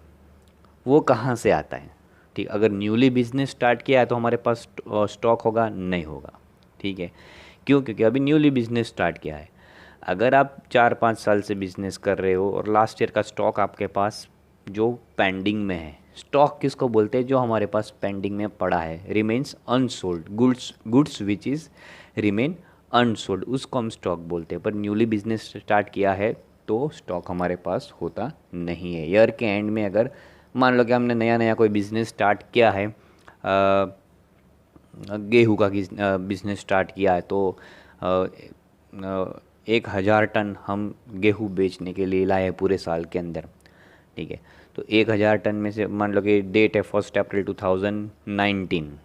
वो कहाँ से आता है? ठीक, अगर न्यूली बिजनेस स्टार्ट किया है तो हमारे पास स्टॉक होगा? नहीं होगा। ठीक है, क्यों? क्योंकि अभी न्यूली बिजनेस स्टार्ट किया है। अगर आप 4-5 साल से बिजनेस कर रहे हो और लास्ट ईयर का स्टॉक आपके पास जो पेंडिंग में है, स्टॉक किसको बोलते हैं? जो हमारे पास पेंडिंग में पड़ा है, remains unsold goods, goods which is remain unsold, उसको हम स्टॉक बोलते हैं। पर न्यूली बिजनेस स्टार्ट किया है तो स्टॉक हमारे पास होता नहीं है। ईयर के एंड में अगर मान लो कि हमने नया नया कोई बिज़नेस स्टार्ट किया है, गेहूँ का बिज़नेस स्टार्ट किया है, तो 1,000 टन हम गेहूँ बेचने के लिए लाए पूरे साल के अंदर। ठीक है, तो 1,000 टन में से मान लो कि डेट है 1 अप्रैल 2019।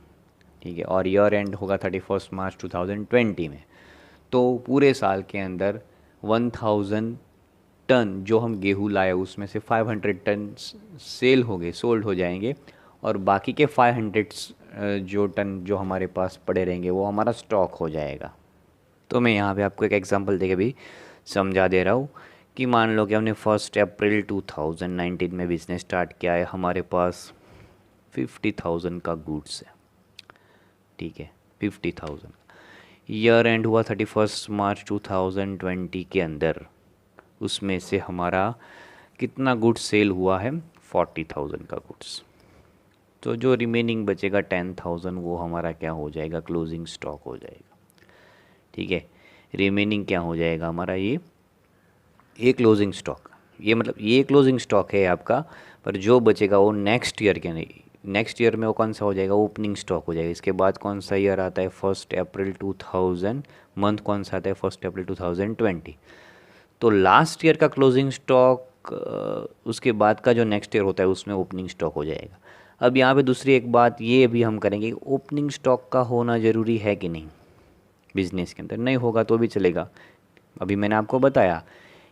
ठीक है, और ईयर एंड होगा 31 मार्च 2020 में। तो पूरे साल के अंदर 1,000 टन जो हम गेहूँ लाए उसमें से 500 टन सेल हो गए, सोल्ड हो जाएंगे, और बाकी के 500 जो टन जो हमारे पास पड़े रहेंगे वो हमारा स्टॉक हो जाएगा। तो मैं यहाँ पे आपको एक एग्जांपल देके भी समझा दे रहा हूँ कि मान लो कि हमने 1 अप्रैल 2019 में बिज़नेस स्टार्ट किया है, हमारे पास 50,000 का गुड्स है। ठीक है, 50,000। ईयर एंड हुआ 31 मार्च 2020 के अंदर, उसमें से हमारा कितना गुड्स सेल हुआ है? 40,000 का गुड्स। तो जो रिमेनिंग बचेगा 10,000 वो हमारा क्या हो जाएगा? क्लोजिंग स्टॉक हो जाएगा। ठीक है, रिमेनिंग क्या हो जाएगा हमारा? ये क्लोजिंग स्टॉक। ये मतलब ये क्लोजिंग स्टॉक है आपका, पर जो बचेगा वो नेक्स्ट ईयर के नहीं, नेक्स्ट ईयर में वो कौन सा हो जाएगा? ओपनिंग स्टॉक हो जाएगा। इसके बाद कौन सा ईयर आता है? 1 अप्रैल 2000। मंथ कौन सा आता है? 1 अप्रैल 2020। तो लास्ट ईयर का क्लोजिंग स्टॉक, उसके बाद का जो नेक्स्ट ईयर होता है उसमें ओपनिंग स्टॉक हो जाएगा। अब यहाँ पे दूसरी एक बात ये भी हम करेंगे, ओपनिंग स्टॉक का होना ज़रूरी है कि नहीं बिजनेस के अंदर? नहीं होगा तो भी चलेगा। अभी मैंने आपको बताया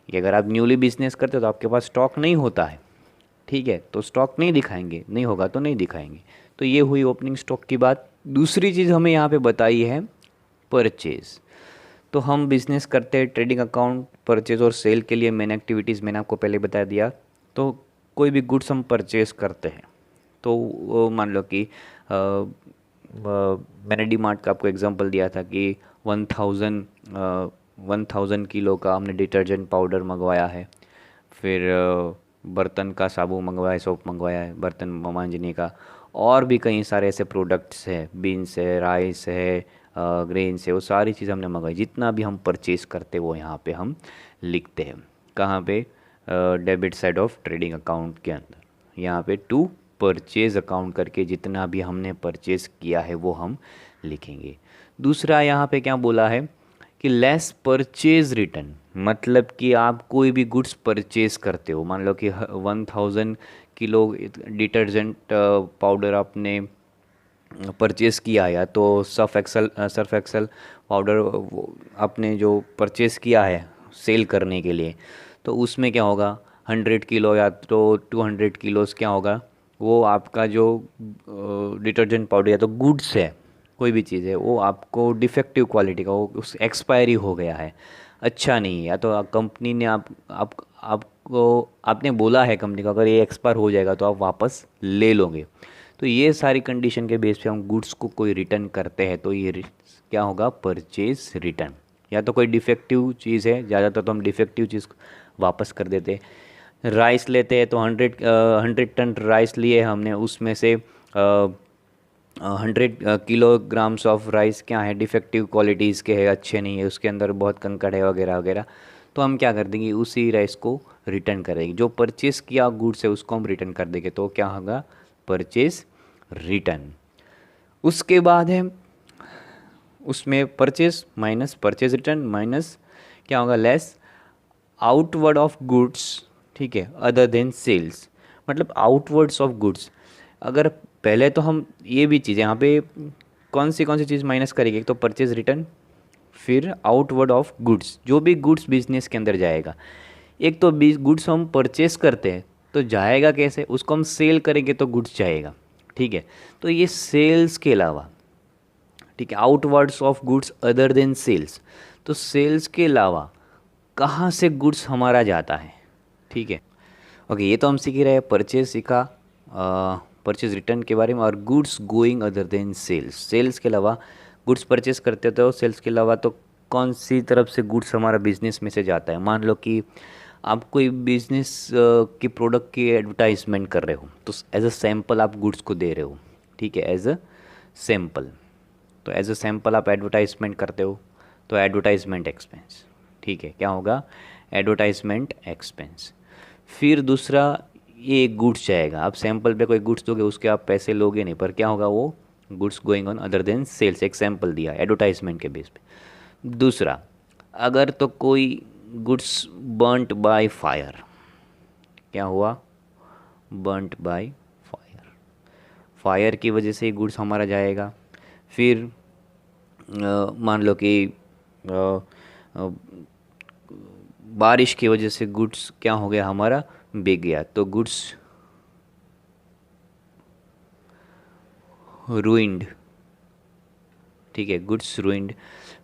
कि अगर आप न्यूली बिजनेस करते हो तो आपके पास स्टॉक नहीं होता है। ठीक है, तो स्टॉक नहीं दिखाएंगे, नहीं होगा तो नहीं दिखाएंगे। तो ये हुई ओपनिंग स्टॉक की बात। दूसरी चीज़ हमें यहाँ पे बताई है परचेज़। तो हम बिज़नेस करते हैं ट्रेडिंग अकाउंट परचेज़ और सेल के लिए मेन एक्टिविटीज़ मैंने आपको पहले बता दिया। तो कोई भी गुड्स हम परचेज़ करते हैं तो वो मान लो कि मैंने डी मार्ट का आपको एग्जांपल दिया था कि 1,000 किलो का हमने डिटर्जेंट पाउडर मंगवाया है, फिर बर्तन का साबुन मंगवाया है, सोप मंगवाया है बर्तन मांजने का, और भी कई सारे ऐसे प्रोडक्ट्स हैं, बीन्स है, राइस है, ग्रेन्स है, वो सारी चीज़ हमने मंगवाई। जितना भी हम परचेज़ करते हैं वो यहाँ पे हम लिखते हैं। कहाँ पे? Debit side of trading account के अंदर, यहाँ पे टू परचेज़ अकाउंट करके जितना भी हमने परचेज़ किया है वो हम लिखेंगे। दूसरा यहाँ पे क्या बोला है कि लेस परचेज रिटर्न, मतलब कि आप कोई भी गुड्स परचेज करते हो, मान लो कि 1,000 किलो डिटर्जेंट पाउडर आपने परचेज़ किया, या तो सर्फ एक्सल पाउडर आपने जो परचेज़ किया है सेल करने के लिए, तो उसमें क्या होगा? 100 किलो या तो 200 किलोस क्या होगा? वो आपका जो डिटर्जेंट पाउडर या तो गुड्स है, कोई भी चीज़ है, वो आपको डिफेक्टिव क्वालिटी का, वो उस एक्सपायरी हो गया है, अच्छा नहीं है, या तो कंपनी ने आपको आपने बोला है कंपनी को अगर ये एक्सपायर हो जाएगा तो आप वापस ले लोगे। तो ये सारी कंडीशन के बेस पे हम गुड्स को कोई रिटर्न करते हैं तो ये क्या होगा? Purchase return. या तो कोई डिफेक्टिव चीज़ है, ज़्यादातर तो हम डिफेक्टिव चीज़ वापस कर देते हैं। राइस लेते हैं तो 100 टन राइस लिए हमने, उसमें से 100 किलोग्राम्स ऑफ राइस क्या है? डिफेक्टिव क्वालिटीज़ के है, अच्छे नहीं है, उसके अंदर बहुत कंकड़ है वगैरह वगैरह। तो हम क्या कर देंगे? उसी राइस को रिटर्न करेंगे। जो परचेज़ किया गुड्स है उसको हम रिटर्न कर देंगे, तो क्या होगा? Purchase return. उसके बाद है उसमें purchase minus purchase return minus क्या होगा? लेस आउटवर्ड ऑफ गुड्स, ठीक है, अदर देन सेल्स, मतलब आउटवर्ड्स ऑफ गुड्स। अगर पहले तो हम ये भी चीज़ यहाँ पे कौन सी चीज़ माइनस करेंगे, एक तो परचेज रिटर्न, फिर आउटवर्ड ऑफ गुड्स, जो भी गुड्स बिजनेस के अंदर जाएगा। एक तो गुड्स हम परचेस करते हैं तो जाएगा कैसे, उसको हम सेल करेंगे तो गुड्स जाएगा, ठीक है। तो ये सेल्स के अलावा, ठीक है, outwards of goods other than sales, तो सेल्स के अलावा कहाँ से गुड्स हमारा जाता है, ठीक है। ओके, ये तो हम सीख ही रहे हैं, परचेज सीखा, परचेज रिटर्न के बारे में, और goods going other than sales, sales के अलावा गुड्स परचेज करते हो, सेल्स के अलावा तो कौन सी तरफ से गुड्स हमारा बिजनेस में से जाता है। मान लो कि आप कोई बिजनेस के प्रोडक्ट की एडवर्टाइजमेंट कर रहे हो, तो एज अ सैम्पल आप गुड्स को दे रहे हो, ठीक है, एज अ सैम्पल। तो एज अ सैम्पल आप एडवर्टाइजमेंट करते हो, तो एडवर्टाइजमेंट एक्सपेंस, ठीक है, क्या होगा, एडवर्टाइजमेंट एक्सपेंस। फिर दूसरा, ये गुड्स जाएगा, आप सैम्पल पे कोई गुड्स दोगे, उसके आप पैसे लोगे नहीं, पर क्या होगा, वो goods going on other than sales, एक सैम्पल दिया एडवर्टाइजमेंट के बेस पे। दूसरा, अगर तो कोई गुड्स बर्न्ट बाय फायर, क्या हुआ, बर्न्ट बाय फायर, फायर की वजह से गुड्स हमारा जाएगा। फिर मान लो कि अ, बारिश की वजह से गुड्स क्या हो गया, हमारा बिक गया, तो गुड्स रूइंड, ठीक है, गुड्स रूइंड।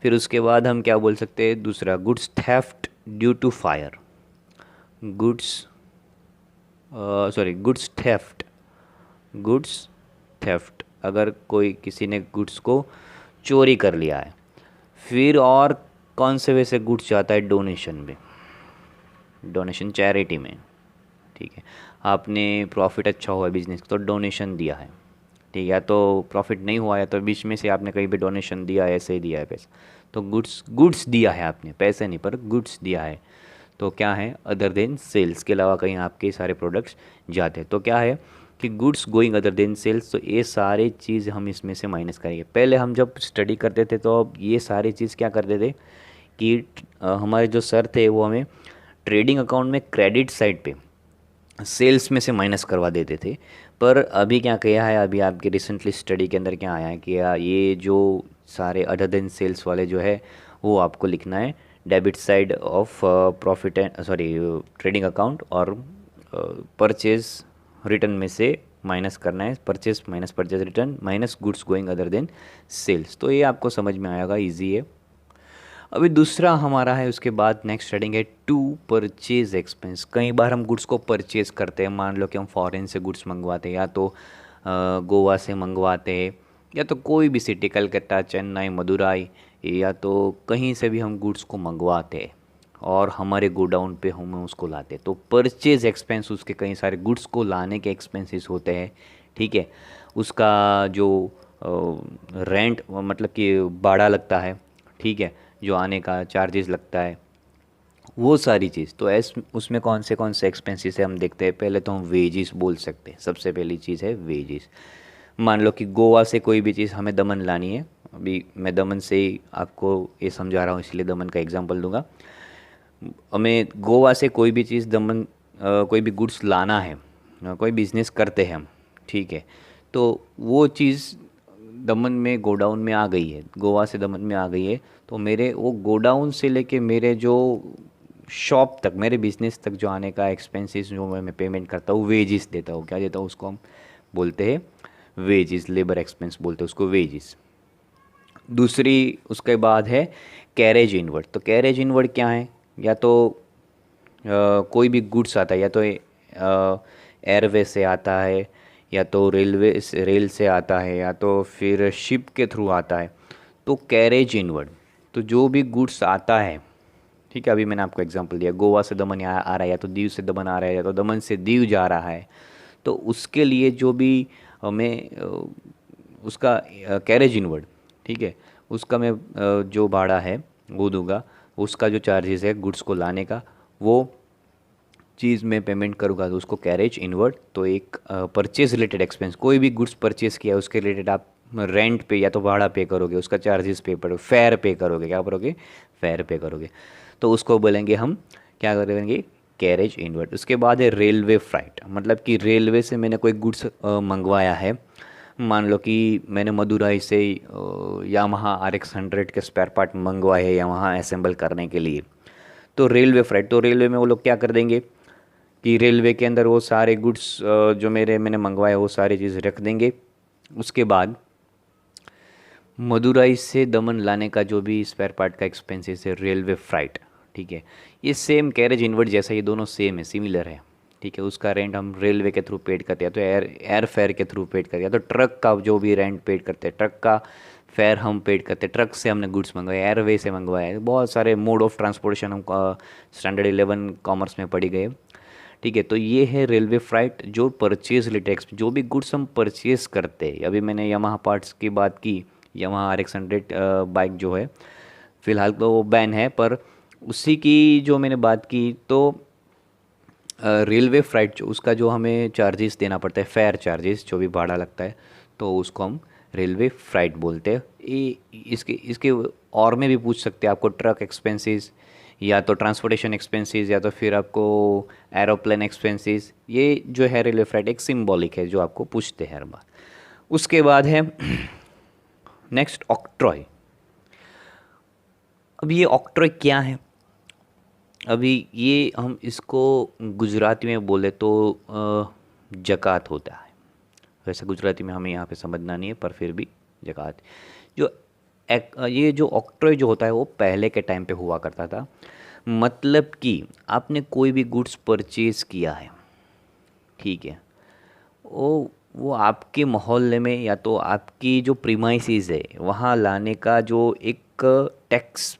फिर उसके बाद हम क्या बोल सकते हैं, दूसरा, goods theft due to fire, goods sorry goods theft, goods theft, अगर कोई किसी ने गुड्स को चोरी कर लिया है। फिर और कौन से वैसे गुड्स जाता है, डोनेशन में, डोनेशन चैरिटी में, ठीक है, आपने प्रॉफिट अच्छा हुआ बिजनेस तो डोनेशन दिया है, ठीक है, या तो प्रॉफिट नहीं हुआ है तो बीच में से आपने कहीं भी डोनेशन दिया है, ऐसे ही दिया है पैसा, तो गुड्स, गुड्स दिया है आपने, पैसे नहीं पर गुड्स दिया है, तो क्या है, अदर देन सेल्स के अलावा कहीं आपके सारे प्रोडक्ट्स जाते हैं, तो क्या है कि goods going other than sales. तो ये सारे चीज़ हम इसमें से माइनस करेंगे। पहले हम जब स्टडी करते थे तो अब ये सारी चीज़ क्या करते थे कि हमारे जो सर थे वो हमें ट्रेडिंग अकाउंट में क्रेडिट साइड पे सेल्स में से माइनस करवा देते थे। पर अभी क्या किया है, अभी आपके रिसेंटली स्टडी के अंदर क्या आया है कि ये जो सारे अदर देन सेल्स वाले जो है वो आपको लिखना है debit side of profit and sorry trading account, और परचेज रिटर्न में से माइनस करना है, purchase minus purchase return minus goods going other than sales. तो ये आपको समझ में आएगा, इजी है। अभी दूसरा हमारा है, उसके बाद नेक्स्ट हेडिंग है टू परचेज एक्सपेंस। कई बार हम गुड्स को परचेज करते हैं, मान लो कि हम फॉरेन से गुड्स मंगवाते हैं, या तो गोवा से मंगवाते हैं, या तो कोई भी सिटी, कलकत्ता, चेन्नई, मदुराई, या तो कहीं से भी हम गुड्स को मंगवाते हैं और हमारे गोडाउन पे हम उसको लाते हैं, तो परचेज एक्सपेंस उसके कई सारे गुड्स को लाने के एक्सपेंसेस होते हैं, ठीक है। उसका जो रेंट मतलब कि भाड़ा लगता है, ठीक है, जो आने का चार्जेस लगता है, वो सारी चीज़। तो उसमें कौन से एक्सपेंसेस है हम देखते हैं। पहले तो हम वेजिस बोल सकते हैं, सबसे पहली चीज़ है वेजिस। मान लो कि गोवा से कोई भी चीज़ हमें दमन लानी है, अभी मैं दमन से ही आपको ये समझा रहा हूँ इसलिए दमन का एग्जांपल दूंगा। हमें गोवा से कोई भी चीज़ दमन कोई भी गुड्स लाना है, कोई बिज़नेस करते हैं हम, ठीक है, तो वो चीज़ दमन में गोडाउन में आ गई है, गोवा से दमन में आ गई है, तो मेरे वो गोडाउन से लेके मेरे जो शॉप तक, मेरे बिजनेस तक जो आने का एक्सपेंसेस जो मैं पेमेंट करता हूँ, वेजिस देता हूँ, क्या देता हूँ, उसको हम बोलते हैं वेजिस, लेबर एक्सपेंस बोलते हैं उसको, वेजिस। दूसरी उसके बाद है कैरेज इनवर्ड। तो कैरेज इनवर्ड क्या है, या तो कोई भी गुड्स आता है, या तो एयरवे से आता है, या तो रेल से आता है, या तो फिर शिप के थ्रू आता है, तो कैरेज इनवर्ड। तो जो भी गुड्स आता है, ठीक है, अभी मैंने आपको एग्जांपल दिया, गोवा से दमन आ रहा है, या तो दीव से दमन आ रहा है, या तो दमन से दीव जा रहा है, तो उसके लिए जो भी हमें उसका कैरेज इनवर्ड, ठीक है, उसका मैं जो भाड़ा है वो दूंगा, उसका जो चार्जेस है गुड्स को लाने का, वो चीज़ में पेमेंट करूँगा, तो उसको कैरेज इनवर्ड। तो एक परचेज रिलेटेड एक्सपेंस, कोई भी गुड्स परचेज किया उसके रिलेटेड आप रेंट पे या तो भाड़ा पे करोगे, उसका चार्जेस पे करोगे, फेयर पे करोगे, क्या करोगे, फेयर पे करोगे, तो उसको बोलेंगे हम क्या करेंगे, कैरेज इनवर्ड। उसके बाद है रेलवे फ्राइट, मतलब कि रेलवे से मैंने कोई गुड्स मंगवाया है, मान लो कि मैंने मदुराई से यामाहा RX 100 के स्पेयर पार्ट मंगवाए हैं यामाहा असेंबल करने के लिए। तो रेलवे फ्राइट, तो रेलवे में वो लोग क्या कर देंगे कि रेलवे के अंदर वो सारे गुड्स जो मैंने मंगवाए वो सारी चीज़ रख देंगे। उसके बाद मदुराई से दमन लाने का जो भी स्पेयर पार्ट का एक्सपेंसेस है रेलवे फ्राइट, ठीक है, ये सेम कैरेज इनवर्ड जैसा, ये दोनों सेम है, सिमिलर है, ठीक है। उसका रेंट हम रेलवे के थ्रू पेड करते हैं, तो एयर फेयर के थ्रू पेड करते हैं, तो ट्रक का जो भी रेंट पेड करते हैं, ट्रक का फेयर हम पेड करते हैं, ट्रक से हमने गुड्स मंगवाए, एयरवे से मंगवाए, बहुत सारे मोड ऑफ ट्रांसपोर्टेशन हम स्टैंडर्ड 11 कॉमर्स में पढ़ी गए, ठीक है। तो ये है रेलवे फ्राइट जो परचेज रिलेटेड, जो भी गुड्स हम परचेज करते हैं। अभी मैंने यामाहा पार्ट्स की बात की, यामाहा RX 100 बाइक जो है फ़िलहाल तो वो बैन है, पर उसी की जो मैंने बात की, तो रेलवे फ्राइट जो उसका जो हमें चार्जेस देना पड़ता है, फेयर चार्जेस जो भी भाड़ा लगता है, तो उसको हम रेलवे फ्राइट बोलते हैं। इसके इसके और में भी पूछ सकते हैं आपको, ट्रक एक्सपेंसेस या तो ट्रांसपोर्टेशन एक्सपेंसेस या तो फिर आपको एरोप्लेन एक्सपेंसेस, ये जो है रेलवे फ्राइट एक सिंबॉलिक है जो आपको पूछते हैं हर बार। उसके बाद है नेक्स्ट ऑक्ट्रॉय। अब ये ऑक्ट्रॉय क्या है, अभी ये हम इसको गुजराती में बोले तो जकात होता है। वैसे गुजराती में हमें यहाँ पे समझना नहीं है, पर फिर भी जकात जो ये जो ऑक्ट्रॉय जो होता है वो पहले के टाइम पे हुआ करता था। मतलब कि आपने कोई भी गुड्स परचेज किया है, ठीक है, वो आपके मोहल्ले में या तो आपकी जो प्रीमाइसिस है वहाँ लाने का जो एक टैक्स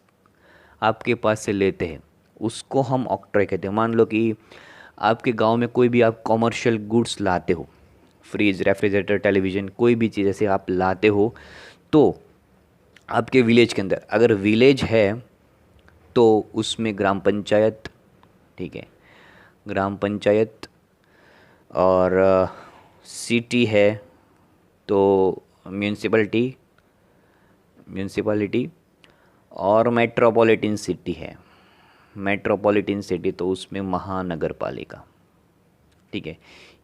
आपके पास से लेते हैं, उसको हम ऑक्ट्रॉय कहते हैं। मान लो कि आपके गांव में कोई भी आप कॉमर्शियल गुड्स लाते हो, फ्रिज, रेफ्रिजरेटर, टेलीविज़न, कोई भी चीज़ ऐसे आप लाते हो, तो आपके विलेज के अंदर अगर विलेज है तो उसमें ग्राम पंचायत, ठीक है, ग्राम पंचायत, और सिटी है तो म्यूनसिपलिटी, और मेट्रोपॉलिटन सिटी है, मेट्रोपॉलिटन सिटी तो उसमें महानगर पालिका, ठीक है।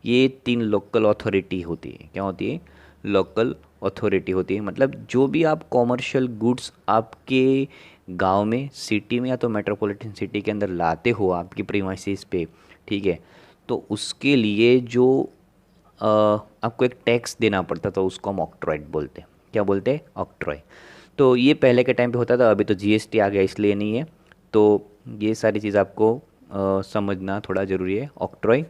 ये 3 लोकल अथॉरिटी होती है। क्या होती है? लोकल अथॉरिटी होती है। मतलब जो भी आप कॉमर्शियल गुड्स आपके गांव में, सिटी में या तो मेट्रोपॉलिटन सिटी के अंदर लाते हो आपकी प्रीमाइसिस पे, ठीक है, तो उसके लिए जो आपको एक टैक्स देना पड़ता था उसको हम ऑक्ट्रॉइड बोलते हैं। क्या बोलते हैं? ऑक्ट्रॉय। तो ये पहले के टाइम पे होता था, अभी तो GST आ गया इसलिए नहीं है। तो ये सारी चीज़ आपको समझना थोड़ा ज़रूरी है। ऑक्ट्रॉय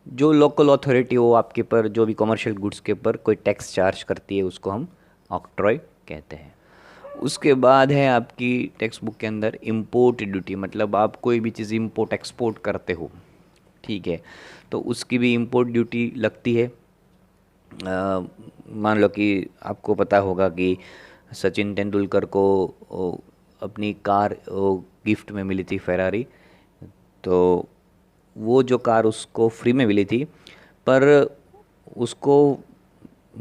जो लोकल अथॉरिटी हो आपके पर, जो भी कमर्शियल गुड्स के ऊपर कोई टैक्स चार्ज करती है, उसको हम ऑक्ट्रॉय कहते हैं। उसके बाद है आपकी टेक्स्ट बुक के अंदर इम्पोर्ट ड्यूटी, मतलब आप कोई भी चीज़ इम्पोर्ट एक्सपोर्ट करते हो, ठीक है, तो उसकी भी इम्पोर्ट ड्यूटी लगती है। मान लो कि आपको पता होगा कि सचिन तेंदुलकर को अपनी कार गिफ्ट में मिली थी, फेरारी, तो वो जो कार उसको फ्री में मिली थी, पर उसको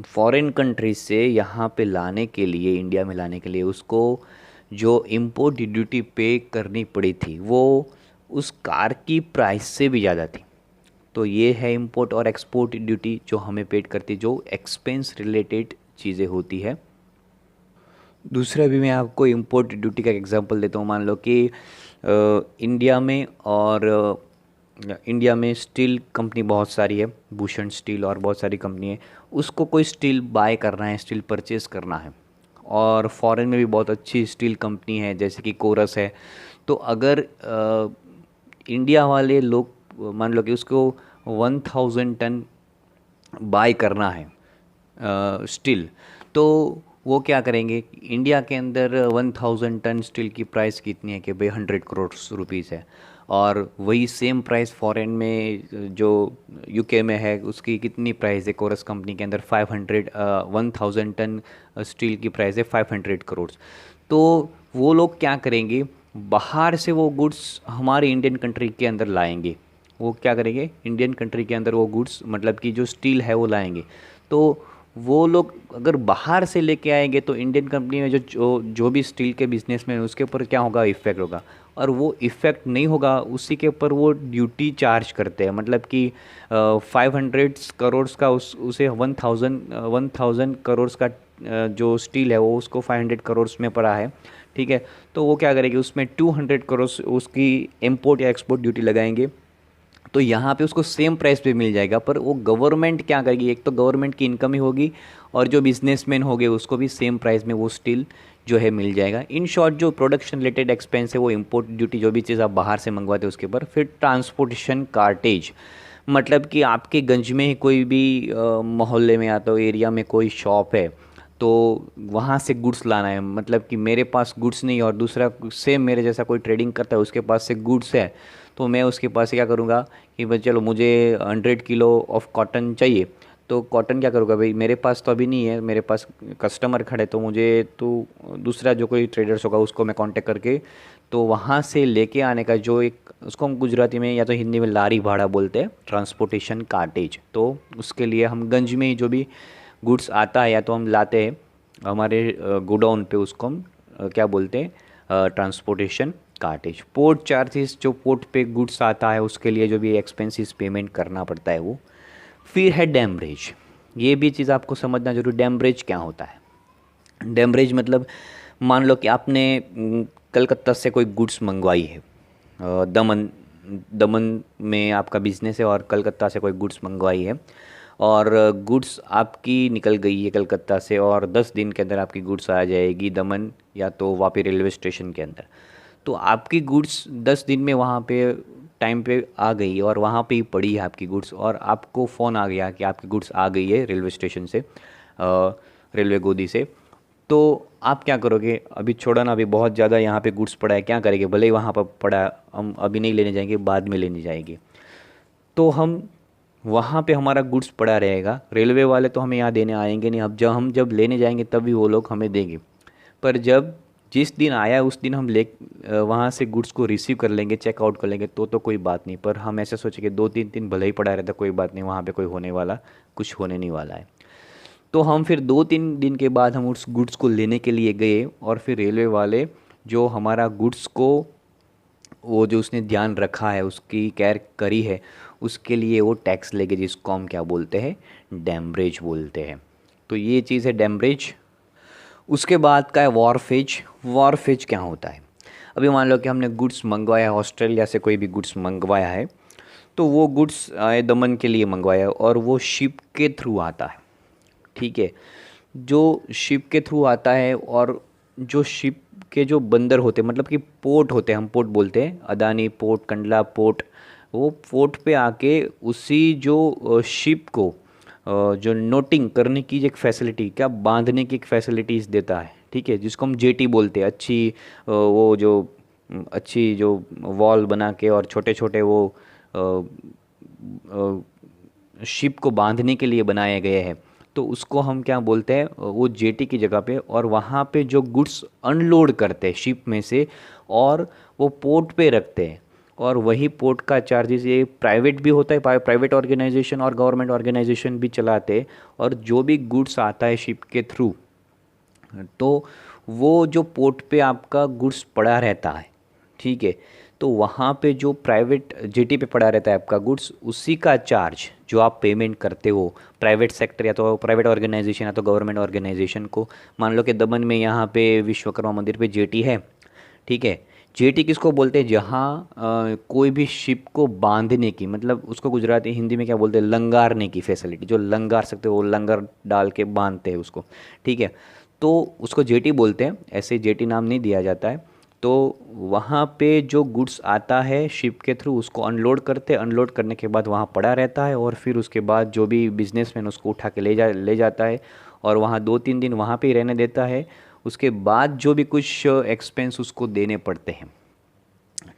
फॉरेन कंट्री से यहाँ पे लाने के लिए, इंडिया में लाने के लिए उसको जो इम्पोर्ट ड्यूटी पे करनी पड़ी थी वो उस कार की प्राइस से भी ज़्यादा थी। तो ये है इम्पोर्ट और एक्सपोर्ट ड्यूटी जो हमें पेड करती, जो एक्सपेंस रिलेटेड चीज़ें होती है। दूसरा भी मैं आपको इम्पोर्ट ड्यूटी का एग्जांपल देता हूँ। मान लो कि इंडिया में स्टील कंपनी बहुत सारी है, भूषण स्टील और बहुत सारी कंपनी है। उसको कोई स्टील बाय करना है, स्टील परचेज करना है, और फॉरेन में भी बहुत अच्छी स्टील कंपनी है जैसे कि कोरस है। तो अगर इंडिया वाले लोग, मान लो कि उसको 1000 टन बाय करना है स्टील, तो वो क्या करेंगे, इंडिया के अंदर 1000 टन स्टील की प्राइस कितनी है कि भाई 100 करोड़ रुपीस है, और वही सेम प्राइस फॉरेन में जो यूके में है उसकी कितनी प्राइस है, कोरस कंपनी के अंदर 1000 टन स्टील की प्राइस है 500 करोड़। तो वो लोग क्या करेंगे, बाहर से वो गुड्स हमारे इंडियन कंट्री के अंदर लाएंगे। वो क्या करेंगे, इंडियन कंट्री के अंदर वो गुड्स, मतलब कि जो स्टील है वो लाएंगे। तो वो लोग अगर बाहर से लेके आएंगे तो इंडियन कंपनी में जो जो जो भी स्टील के बिजनेसमैन है उसके ऊपर क्या होगा, इफ़ेक्ट होगा। और वो इफ़ेक्ट नहीं होगा उसी के ऊपर वो ड्यूटी चार्ज करते हैं, मतलब कि 500 करोड़ का उसे 1000 करोड़ का जो स्टील है वो उसको 500 करोड़ में पड़ा है, ठीक है। तो वो क्या करेगी, उसमें 200 करोड़ उसकी इम्पोर्ट या एक्सपोर्ट ड्यूटी लगाएंगे। तो यहाँ पे उसको सेम प्राइस पे मिल जाएगा, पर वो गवर्नमेंट क्या करेगी, एक तो गवर्नमेंट की इनकम ही होगी और जो बिजनेसमैन हो गए उसको भी सेम प्राइस में वो स्टील जो है मिल जाएगा। इन शॉर्ट जो प्रोडक्शन रिलेटेड एक्सपेंस है वो इम्पोर्ट ड्यूटी, जो भी चीज़ आप बाहर से मंगवाते हो उसके ऊपर। फिर ट्रांसपोर्टेशन कार्टेज, मतलब कि आपके गंज में ही कोई भी मोहल्ले में या तो एरिया में कोई शॉप है, तो वहाँ से गुड्स लाना है। मतलब कि मेरे पास गुड्स नहीं है और दूसरा सेम मेरे जैसा कोई ट्रेडिंग करता है उसके पास से गुड्स है, तो मैं उसके पास से क्या करूँगा कि भाई चलो मुझे 100 किलो ऑफ कॉटन चाहिए, तो कॉटन क्या करूँगा भाई, मेरे पास तो अभी नहीं है, मेरे पास कस्टमर खड़े, तो मुझे तो दूसरा जो कोई ट्रेडर्स होगा उसको मैं कांटेक्ट करके तो वहाँ से लेके आने का जो एक, उसको हम गुजराती में या तो हिंदी में लारी भाड़ा बोलते हैं, ट्रांसपोर्टेशन कार्टेज। तो उसके लिए हम गंज में ही जो भी गुड्स आता है या तो हम लाते हैं हमारे गोडाउन पे, उसको हम क्या बोलते हैं, ट्रांसपोर्टेशन कार्टेज। पोर्ट चार्जेस, जो पोर्ट पे गुड्स आता है उसके लिए जो भी एक्सपेंसेस पेमेंट करना पड़ता है वो। फिर है डैमरेज, ये भी चीज़ आपको समझना जरूरी। डैमरेज क्या होता है, डैमरेज मतलब मान लो कि आपने कलकत्ता से कोई गुड्स मंगवाई है, दमन दमन में आपका बिजनेस है और कलकत्ता से कोई गुड्स मंगवाई है, और गुड्स आपकी निकल गई है कलकत्ता से और 10 दिन के अंदर आपकी गुड्स आ जाएगी दमन या तो वापी रेलवे स्टेशन के अंदर। तो आपकी गुड्स 10 दिन में वहाँ पे टाइम पे आ गई और वहाँ पे ही पड़ी है आपकी गुड्स, और आपको फ़ोन आ गया कि आपकी गुड्स आ गई है रेलवे स्टेशन से, रेलवे गोदी से। तो आप क्या करोगे, अभी छोड़ो ना, अभी बहुत ज़्यादा यहाँ पे गुड्स पड़ा है, क्या करेंगे, भले ही वहाँ पर पड़ा है, हम अभी नहीं लेने जाएंगे, बाद में लेने जाएंगे। तो हम वहाँ पे हमारा गुड्स पड़ा रहेगा, रेलवे वाले तो हमें यहाँ देने आएंगे नहीं। अब जब लेने जाएंगे तब भी वो लोग हमें देंगे, पर जब जिस दिन आया उस दिन हम वहाँ से गुड्स को रिसीव कर लेंगे, चेकआउट कर लेंगे, तो कोई बात नहीं। पर हम ऐसे सोचेंगे 2-3 दिन भले ही पड़ा रहता, कोई बात नहीं, वहाँ पे कोई होने वाला कुछ होने नहीं वाला है। तो हम फिर 2-3 दिन के बाद हम उस गुड्स को लेने के लिए गए, और फिर रेलवे वाले जो हमारा गुड्स को, वो जो उसने ध्यान रखा है, उसकी केयर करी है, उसके लिए वो टैक्स लेंगे, जिसको हम क्या बोलते हैं, डैमरेज बोलते हैं। तो ये चीज़ है डैमरेज। उसके बाद का है वॉरफेज। वॉरफेज क्या होता है, अभी मान लो कि हमने गुड्स मंगवाया है, ऑस्ट्रेलिया से कोई भी गुड्स मंगवाया है, तो वो गुड्स आए दमन के लिए मंगवाया है और वो शिप के थ्रू आता है, ठीक है। जो शिप के थ्रू आता है, और जो शिप के जो बंदर होते हैं, मतलब कि पोर्ट होते हैं, हम पोर्ट बोलते हैं, अदानी पोर्ट, कंडला पोर्ट, वो पोर्ट पे आके उसी जो शिप को जो नोटिंग करने की एक फैसिलिटी, क्या बांधने की एक फैसिलिटीज़ देता है, ठीक है, जिसको हम जेटी बोलते हैं। वो जो अच्छी जो वॉल बना के और छोटे छोटे वो शिप को बांधने के लिए बनाए गए हैं, तो उसको हम क्या बोलते हैं, वो जेटी की जगह पे, और वहाँ पे जो गुड्स अनलोड करते हैं शिप में से और वो पोर्ट पे रखते हैं, और वही पोर्ट का चार्जेस, ये प्राइवेट भी होता है, प्राइवेट ऑर्गेनाइजेशन और गवर्नमेंट ऑर्गेनाइजेशन भी चलाते हैं। और जो भी गुड्स आता है शिप के थ्रू, तो वो जो पोर्ट पे आपका गुड्स पड़ा रहता है, ठीक है, तो वहाँ पे जो प्राइवेट जेटी पे पड़ा रहता है आपका गुड्स, उसी का चार्ज जो आप पेमेंट करते हो प्राइवेट सेक्टर या तो प्राइवेट ऑर्गेनाइजेशन या तो गवर्नमेंट ऑर्गेनाइजेशन को। मान लो कि दमन में यहाँ पे विश्वकर्मा मंदिर पे जेटी है, ठीक है। जेटी किसको बोलते हैं, जहाँ कोई भी शिप को बांधने की, मतलब उसको गुजराती हिंदी में क्या बोलते हैं, लंगारने की फैसिलिटी, जो लंगार सकते हो वो लंगर डाल के बांधते हैं उसको, ठीक है। तो उसको जेटी बोलते हैं, ऐसे जेटी नाम नहीं दिया जाता है। तो वहाँ पे जो गुड्स आता है शिप के थ्रू, उसको अनलोड करते हैं, अनलोड करने के बाद वहाँ पड़ा रहता है, और फिर उसके बाद जो भी बिजनेसमैन उसको उठा के ले जाता है और वहाँ 2-3 दिन वहाँ पे ही रहने देता है। उसके बाद जो भी कुछ एक्सपेंस उसको देने पड़ते हैं,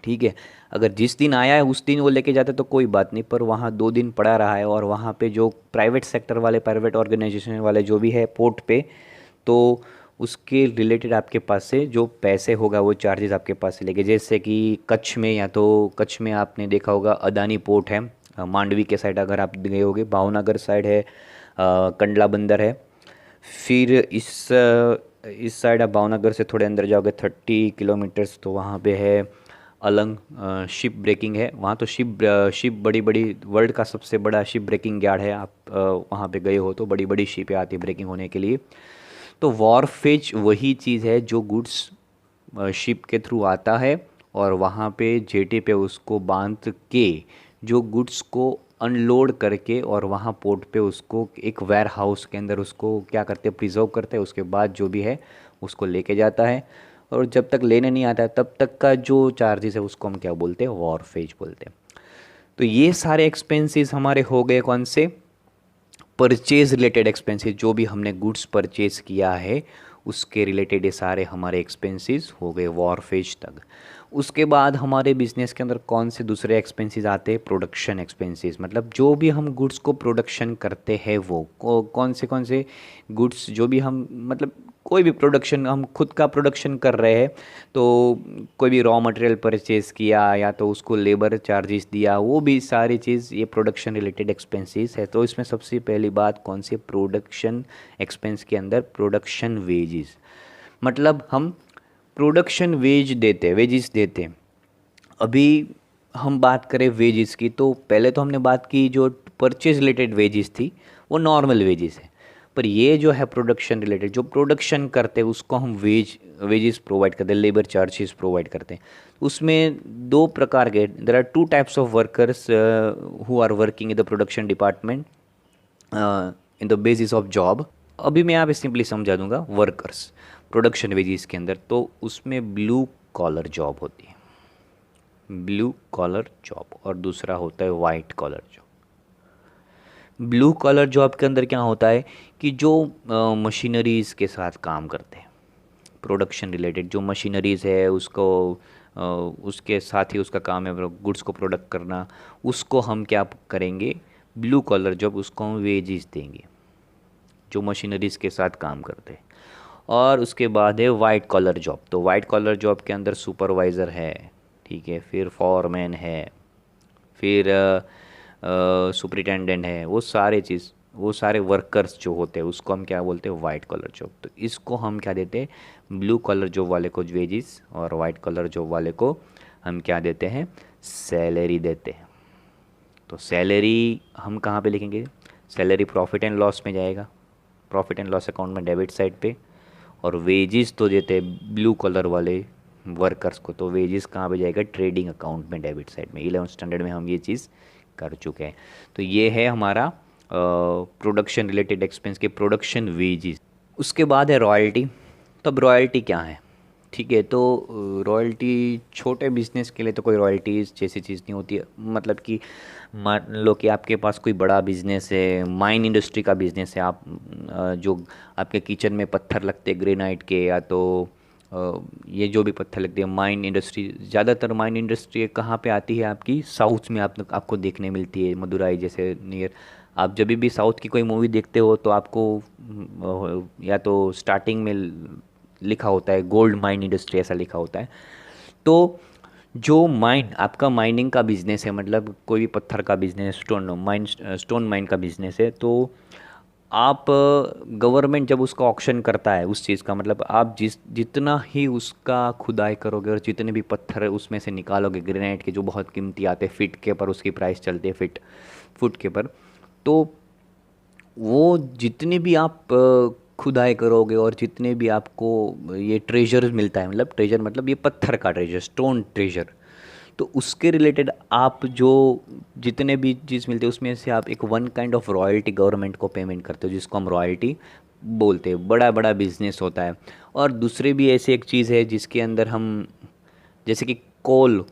ठीक है। अगर जिस दिन आया है उस दिन वो लेके जाता है तो कोई बात नहीं, पर वहाँ 2 दिन पड़ा रहा है और वहाँ पे जो प्राइवेट सेक्टर वाले, प्राइवेट ऑर्गेनाइजेशन वाले जो भी है पोर्ट पे, तो उसके रिलेटेड आपके पास से जो पैसे होगा वो चार्जेस आपके पास से लेके। जैसे कि कच्छ में, या तो कच्छ में आपने देखा होगा अदानी पोर्ट है, मांडवी के साइड अगर आप गए होगे, भावनगर साइड है, कंडला बंदर है, फिर इस साइड आप भावनगर से थोड़े अंदर जाओगे 30 किलोमीटर्स, तो वहाँ पे है अलंग शिप ब्रेकिंग है। वहाँ तो शिप बड़ी बड़ी, वर्ल्ड का सबसे बड़ा शिप ब्रेकिंग यार्ड है। आप वहाँ पे गए हो तो बड़ी बड़ी शिपें आती है ब्रेकिंग होने के लिए। तो वॉरफेज वही चीज़ है जो गुड्स शिप के थ्रू आता है और वहाँ पे जेटी पे उसको बांध के जो गुड्स को अनलोड करके और वहाँ पोर्ट पे उसको एक वेयर हाउस के अंदर उसको क्या करते हैं, प्रिजर्व करते हैं। उसके बाद जो भी है उसको लेके जाता है, और जब तक लेने नहीं आता है तब तक का जो चार्जेस है उसको हम क्या बोलते हैं, वॉरफेज बोलते हैं। तो ये सारे एक्सपेंसेस हमारे हो गए कौन से, परचेज रिलेटेड एक्सपेंसेस। जो भी हमने गुड्स परचेज किया है उसके रिलेटेड ये सारे हमारे एक्सपेंसेस हो गए वॉरफेज तक। उसके बाद हमारे बिजनेस के अंदर कौन से दूसरे एक्सपेंसेस आते हैं, प्रोडक्शन एक्सपेंसेस। मतलब जो भी हम गुड्स को प्रोडक्शन करते हैं वो कौन से गुड्स, जो भी हम मतलब कोई भी प्रोडक्शन हम खुद का प्रोडक्शन कर रहे हैं, तो कोई भी रॉ मटेरियल परचेज किया या तो उसको लेबर चार्जेस दिया, वो भी सारी चीज़ ये प्रोडक्शन रिलेटेड एक्सपेंसेस है। तो इसमें सबसे पहली बात कौन सी, प्रोडक्शन एक्सपेंस के अंदर प्रोडक्शन वेजेस। मतलब हम प्रोडक्शन वेजेस देते हैं। अभी हम बात करें वेजेस की, तो पहले तो हमने बात की जो परचेज रिलेटेड वेजेस थी वो नॉर्मल वेजेस है, पर ये जो है प्रोडक्शन रिलेटेड, जो प्रोडक्शन करते हैं उसको हम वेजेस प्रोवाइड करते हैं, लेबर चार्जेस प्रोवाइड करते हैं। उसमें दो प्रकार के, there are two types of workers who are working in the production department in the basis of job. अभी मैं यहाँ पे सिंपली समझा दूंगा वर्कर्स प्रोडक्शन वेजेस के अंदर। तो उसमें ब्लू कॉलर जॉब होती है, ब्लू कॉलर जॉब, और दूसरा होता है white collar job. Blue collar job के अंदर क्या होता है कि जो मशीनरीज़ के साथ काम करते हैं, प्रोडक्शन रिलेटेड जो मशीनरीज़ है उसको उसके साथ ही उसका काम है गुड्स को प्रोडक्ट करना, उसको हम क्या करेंगे, ब्लू कॉलर जॉब, उसको हम वेजेस देंगे जो मशीनरीज़ के साथ काम करते हैं। और उसके बाद है वाइट कॉलर जॉब। तो वाइट कॉलर जॉब के अंदर सुपरवाइज़र है, ठीक है, फिर फॉरमैन है, फिर सुपरिटेंडेंट है, वो सारे वर्कर्स जो होते हैं उसको हम क्या बोलते हैं, वाइट कॉलर जॉब। तो इसको हम क्या देते हैं, ब्लू कॉलर जॉब वाले को वेजेस, और वाइट कॉलर जॉब वाले को हम क्या देते हैं, सैलरी देते हैं। तो सैलरी हम कहाँ पे लिखेंगे, सैलरी प्रॉफिट एंड लॉस में जाएगा, प्रॉफिट एंड लॉस अकाउंट में डेबिट साइड पे। और वेजेस तो देते हैं ब्लू कलर वाले वर्कर्स को, तो वेजेस कहाँ पे जाएगा, ट्रेडिंग अकाउंट में डेबिट साइड में। 11th स्टैंडर्ड में हम ये चीज़ कर चुके हैं। तो ये है हमारा प्रोडक्शन रिलेटेड एक्सपेंस के प्रोडक्शन वेजेस। उसके बाद है रॉयल्टी। तब रॉयल्टी क्या है, ठीक है, तो रॉयल्टी छोटे बिजनेस के लिए तो कोई रॉयल्टीज़ जैसी चीज़ नहीं होती है। मतलब कि मान लो कि आपके पास कोई बड़ा बिजनेस है, माइन इंडस्ट्री का बिजनेस है, आप जो आपके किचन में पत्थर लगते हैं ग्रेनाइट के, या तो ये जो भी पत्थर लगते हैं, माइन इंडस्ट्री, ज़्यादातर माइन इंडस्ट्री कहाँ पे आती है, आपकी साउथ में आपको देखने मिलती है, मदुराई जैसे नियर। आप जब भी साउथ की कोई मूवी देखते हो तो आपको या तो स्टार्टिंग में लिखा होता है गोल्ड माइन इंडस्ट्री, ऐसा लिखा होता है। तो जो माइन आपका माइनिंग का बिजनेस है, मतलब कोई भी पत्थर का बिजनेस, स्टोन माइन का बिजनेस है, तो आप गवर्नमेंट जब उसका ऑक्शन करता है उस चीज़ का, मतलब आप जितना ही उसका खुदाई करोगे और जितने भी पत्थर उसमें से निकालोगे ग्रेनाइट के, जो बहुत कीमती आते हैं, फिट के पर उसकी प्राइस चलती है, फुट के पर, तो वो जितने भी आप खुदाई करोगे और जितने भी आपको ये ट्रेजर मिलता है, मतलब ट्रेजर मतलब ये पत्थर का ट्रेजर, स्टोन ट्रेजर, तो उसके रिलेटेड आप जो जितने भी चीज़ मिलते हैं उसमें से आप एक one kind of royalty government को पेमेंट करते हो, जिसको हम रॉयल्टी बोलते हैं। बड़ा बड़ा बिजनेस होता है। और दूसरी भी ऐसी एक चीज़ है जिसके अंदर हम, जैसे कि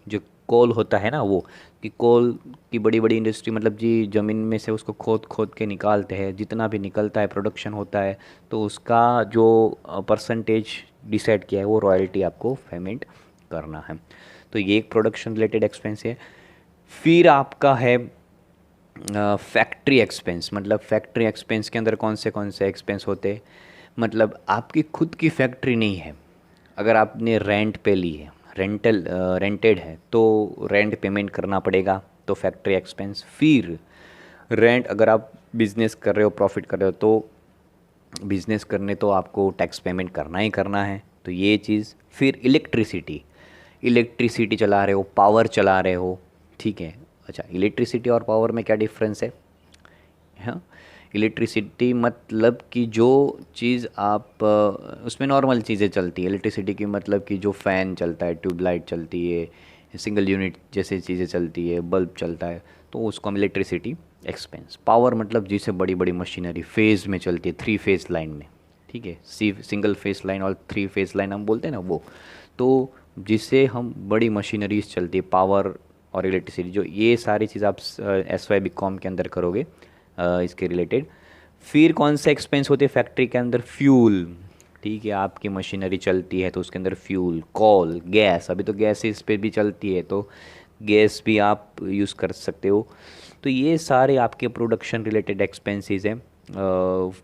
जो कोल होता है ना, वो कि कोल की बड़ी बड़ी इंडस्ट्री, मतलब जी ज़मीन में से उसको खोद खोद के निकालते हैं, जितना भी निकलता है प्रोडक्शन होता है, तो उसका जो परसेंटेज डिसाइड किया है वो रॉयल्टी आपको पेमेंट करना है। तो ये एक प्रोडक्शन रिलेटेड एक्सपेंस है। फिर आपका है फैक्ट्री एक्सपेंस। मतलब फैक्ट्री एक्सपेंस के अंदर कौन से एक्सपेंस होते हैं, मतलब आपकी खुद की फैक्ट्री नहीं है, अगर आपने रेंट पे ली है, रेंटेड है, तो रेंट पेमेंट करना पड़ेगा, तो फैक्ट्री एक्सपेंस। फिर रेंट, अगर आप बिजनेस कर रहे हो, प्रॉफिट कर रहे हो, तो बिज़नेस करने तो आपको टैक्स पेमेंट करना ही करना है, तो ये चीज़। फिर इलेक्ट्रिसिटी, इलेक्ट्रिसिटी चला रहे हो, पावर चला रहे हो, ठीक है। अच्छा, इलेक्ट्रिसिटी और पावर में क्या डिफरेंस है? हाँ, इलेक्ट्रिसिटी मतलब कि जो चीज़ आप उसमें नॉर्मल चीज़ें चलती है। इलेक्ट्रिसिटी की मतलब कि जो फ़ैन चलता है, ट्यूबलाइट चलती है, सिंगल यूनिट जैसे चीज़ें चलती है, बल्ब चलता है, तो उसको हम इलेक्ट्रिसिटी एक्सपेंस। पावर मतलब जिसे बड़ी बड़ी मशीनरी फेज़ में चलती है, 3 फेज़ लाइन में, ठीक है, सिंगल फेज़ लाइन और 3 फेज़ लाइन हम बोलते हैं ना वो। तो जिससे हम बड़ी मशीनरीज चलती है, पावर और इलेक्ट्रिसिटी, जो ये सारी चीज़ आप SY BCom के अंदर करोगे इसके रिलेटेड। फिर कौन से एक्सपेंस होते हैं फैक्ट्री के अंदर? फ्यूल, ठीक है, आपकी मशीनरी चलती है तो उसके अंदर फ्यूल, कॉल, गैस, अभी तो गैस इस पे भी चलती है तो गैस भी आप यूज़ कर सकते हो। तो ये सारे आपके प्रोडक्शन रिलेटेड एक्सपेंसेस हैं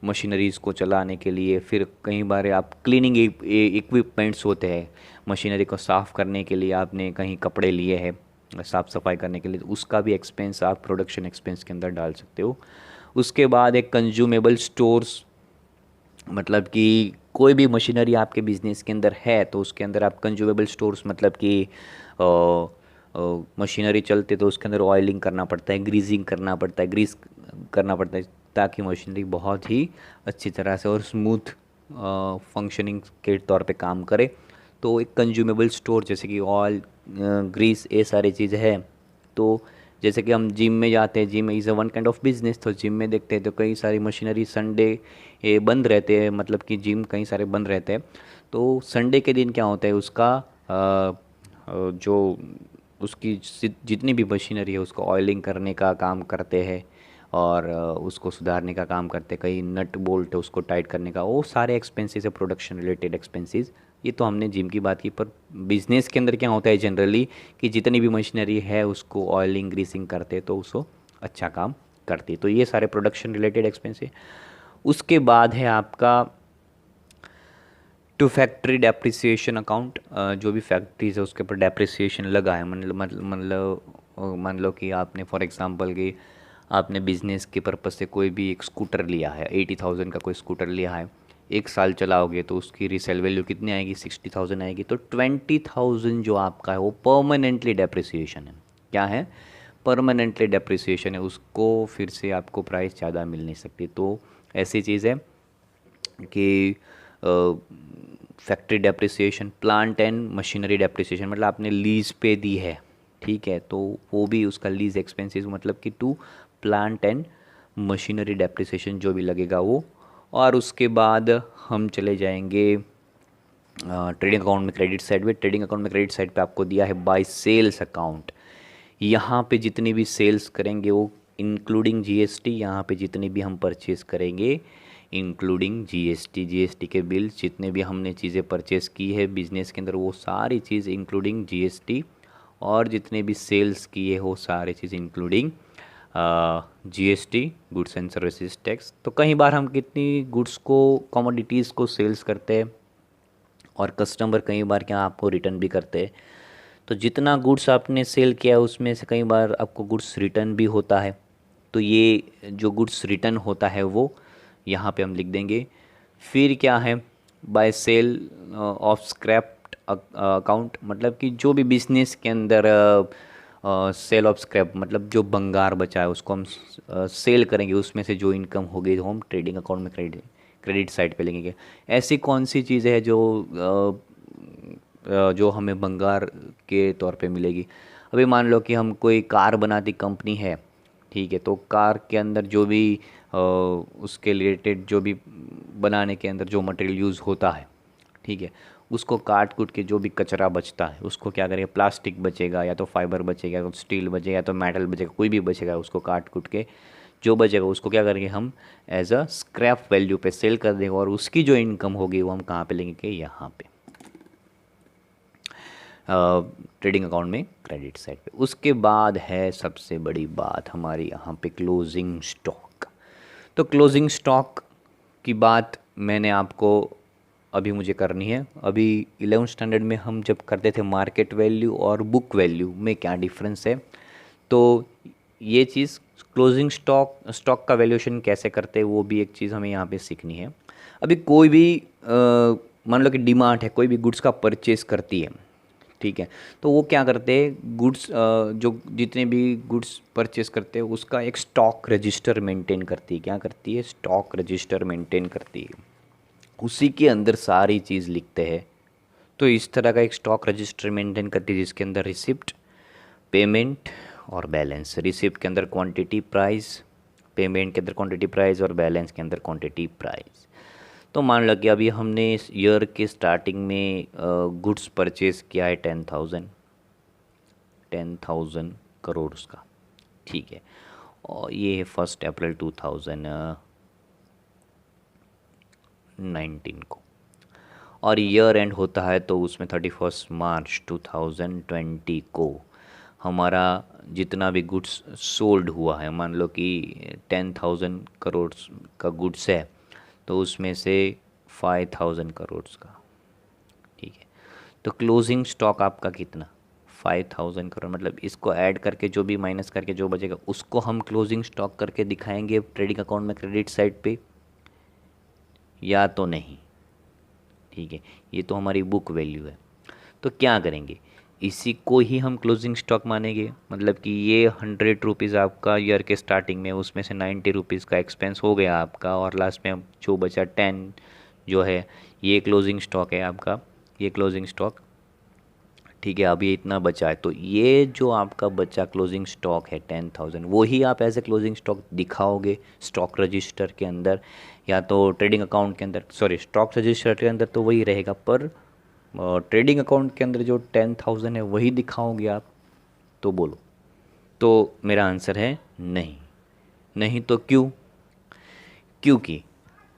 मशीनरीज़ को चलाने के लिए। फिर कई बार आप क्लीनिंग इक्विपमेंट्स होते हैं, मशीनरी को साफ़ करने के लिए आपने कहीं कपड़े लिए हैं साफ़ सफाई करने के लिए, तो उसका भी एक्सपेंस आप प्रोडक्शन एक्सपेंस के अंदर डाल सकते हो। उसके बाद एक कंज्यूमेबल स्टोर्स, मतलब कि कोई भी मशीनरी आपके बिज़नेस के अंदर है तो उसके अंदर आप कंज्यूमेबल स्टोर्स, मतलब कि मशीनरी चलते तो उसके अंदर ऑयलिंग करना पड़ता है, ग्रीजिंग करना पड़ता है, ग्रीस करना पड़ता है, ताकि मशीनरी बहुत ही अच्छी तरह से और स्मूथ फंक्शनिंग के तौर पे काम करे। तो एक कंज्यूमेबल स्टोर जैसे कि ऑयल, ग्रीस, ये सारी चीज़ है। तो जैसे कि हम जिम में जाते हैं, gym is a one kind of business, तो जिम में देखते हैं तो कई सारी मशीनरी संडे ये बंद रहते हैं, मतलब कि जिम कई सारे बंद रहते हैं। तो संडे के दिन क्या होता है, उसका जो उसकी जितनी भी मशीनरी है उसको ऑयलिंग करने का काम करते हैं और उसको सुधारने का काम करते हैं, कई नट बोल्ट है उसको टाइट करने का, वो सारे एक्सपेंसेस है प्रोडक्शन रिलेटेड एक्सपेंसेस। ये तो हमने जिम की बात की, पर बिजनेस के अंदर क्या होता है जनरली कि जितनी भी मशीनरी है उसको ऑयलिंग ग्रीसिंग करते तो उसको अच्छा काम करती, तो ये सारे प्रोडक्शन रिलेटेड एक्सपेंस है। उसके बाद है आपका टू फैक्ट्री डेप्रिसिएशन अकाउंट। जो भी फैक्ट्रीज है उसके ऊपर डेप्रिसिएशन लगा है, मान लो कि आपने फॉर एग्जांपल कि आपने बिजनेस के पर्पज़ से कोई भी एक स्कूटर लिया है, 80,000 का कोई स्कूटर लिया है, 1 साल चलाओगे तो उसकी रीसेल वैल्यू कितनी आएगी? 60,000 आएगी। तो 20,000 जो आपका है वो परमानेंटली डेप्रिसिएशन है। क्या है? परमानेंटली डेप्रिसिएशन है, उसको फिर से आपको प्राइस ज़्यादा मिल नहीं सकती। तो ऐसी चीज़ है कि factory depreciation, plant and machinery depreciation, मतलब आपने लीज पे दी है, ठीक है, तो वो भी उसका लीज एक्सपेंसेस, मतलब कि to plant and machinery depreciation जो भी लगेगा वो। और उसके बाद हम चले जाएंगे ट्रेडिंग अकाउंट में क्रेडिट साइड पे। ट्रेडिंग अकाउंट में क्रेडिट साइड पे आपको दिया है बाय सेल्स अकाउंट। यहाँ पे जितनी भी सेल्स करेंगे वो इंक्लूडिंग जीएसटी, यहाँ पे जितनी भी हम परचेस करेंगे इंक्लूडिंग जीएसटी, जीएसटी के बिल, जितने भी हमने चीज़ें परचेस की है बिज़नेस के अंदर वो सारी चीज़ इंक्लूडिंग जीएसटी, और जितने भी सेल्स किए हो सारी चीज़ including GST, goods and services tax. तो कई बार हम कितनी गुड्स को, कमोडिटीज़ को सेल्स करते हैं और कस्टमर कई बार क्या आपको रिटर्न भी करते हैं। तो जितना गुड्स आपने सेल किया उसमें से कई बार आपको गुड्स रिटर्न भी होता है। तो ये जो गुड्स रिटर्न होता है वो यहाँ पे हम लिख देंगे। फिर क्या है? By sale of scrap account, मतलब कि जो भी बिजनेस के अंदर सेल ऑफ स्क्रैप, मतलब जो बंगार बचा है उसको हम सेल करेंगे, उसमें से जो इनकम होगी वो हम ट्रेडिंग अकाउंट में क्रेडिट साइड पे लेंगे। ऐसी कौन सी चीज़ें हैं जो हमें भंगार के तौर पे मिलेगी? अभी मान लो कि हम कोई कार बनाती कंपनी है, ठीक है, तो कार के अंदर जो भी उसके रिलेटेड जो भी बनाने के अंदर जो मटेरियल यूज़ होता है, ठीक है, उसको काट कूट के जो भी कचरा बचता है उसको क्या करेंगे? प्लास्टिक बचेगा या तो फाइबर बचेगा या तो स्टील बचेगा या तो मेटल बचेगा, कोई भी बचेगा, उसको काट कूट के जो बचेगा उसको क्या करेंगे? हम एज अ स्क्रैप वैल्यू पे सेल कर देंगे, और उसकी जो इनकम होगी वो हम कहाँ पे लेंगे? कि यहाँ पे ट्रेडिंग अकाउंट में क्रेडिट साइड पे। उसके बाद है सबसे बड़ी बात हमारी यहाँ पे क्लोजिंग स्टॉक। तो क्लोजिंग स्टॉक की बात मैंने आपको अभी मुझे करनी है। अभी 11th स्टैंडर्ड में हम जब करते थे मार्केट वैल्यू और बुक वैल्यू में क्या डिफरेंस है, तो ये चीज़ क्लोजिंग स्टॉक का वैल्यूएशन कैसे करते हैं वो भी एक चीज़ हमें यहाँ पे सीखनी है। अभी कोई भी मान लो कि डीमार्ट है, कोई भी गुड्स का परचेस करती है, ठीक है, तो वो क्या करते हैं, गुड्स जो जितने भी गुड्स परचेस करते हैं उसका एक स्टॉक रजिस्टर मेंटेन करती है। क्या करती है? स्टॉक रजिस्टर मेंटेन करती है, उसी के अंदर सारी चीज़ लिखते हैं। तो इस तरह का एक स्टॉक रजिस्टर मेंटेन करती है जिसके अंदर रिसिप्ट, पेमेंट और बैलेंस। रिसिप्ट के अंदर क्वांटिटी प्राइस, पेमेंट के अंदर क्वांटिटी प्राइस और बैलेंस के अंदर क्वांटिटी प्राइस। तो मान लो कि अभी हमने इस ईयर के स्टार्टिंग में गुड्स परचेज किया है 10,000 करोड़ का, ठीक है, और ये है 1 अप्रैल 2019 को, और ईयर एंड होता है तो उसमें 31 मार्च 2020 को हमारा जितना भी गुड्स सोल्ड हुआ है, मान लो कि 10,000 करोड़ का गुड्स है, तो उसमें से 5,000 करोड़ का, ठीक है, तो क्लोजिंग स्टॉक आपका कितना? 5,000 करोड़। मतलब इसको ऐड करके जो भी माइनस करके जो बचेगा उसको हम क्लोजिंग स्टॉक करके दिखाएंगे ट्रेडिंग अकाउंट में क्रेडिट साइड पे, या तो नहीं, ठीक है, ये तो हमारी बुक वैल्यू है। तो क्या करेंगे, इसी को ही हम क्लोजिंग स्टॉक मानेंगे। मतलब कि ये 100 रुपीज़ आपका ईयर के स्टार्टिंग में, उसमें से 90 रुपीज़ का एक्सपेंस हो गया आपका, और लास्ट में जो बचा 10 जो है ये क्लोजिंग स्टॉक है आपका, ये क्लोजिंग स्टॉक, ठीक है। अभी इतना बचा है, तो ये जो आपका बचा क्लोजिंग स्टॉक है 10,000, वो ही आप एज ए क्लोजिंग स्टॉक दिखाओगे स्टॉक रजिस्टर के अंदर, या तो ट्रेडिंग अकाउंट के अंदर, सॉरी स्टॉक रजिस्टर के अंदर तो वही रहेगा, पर ट्रेडिंग अकाउंट के अंदर जो 10,000 है वही दिखाओगे आप। तो बोलो। तो मेरा आंसर है नहीं। नहीं तो क्यों? क्योंकि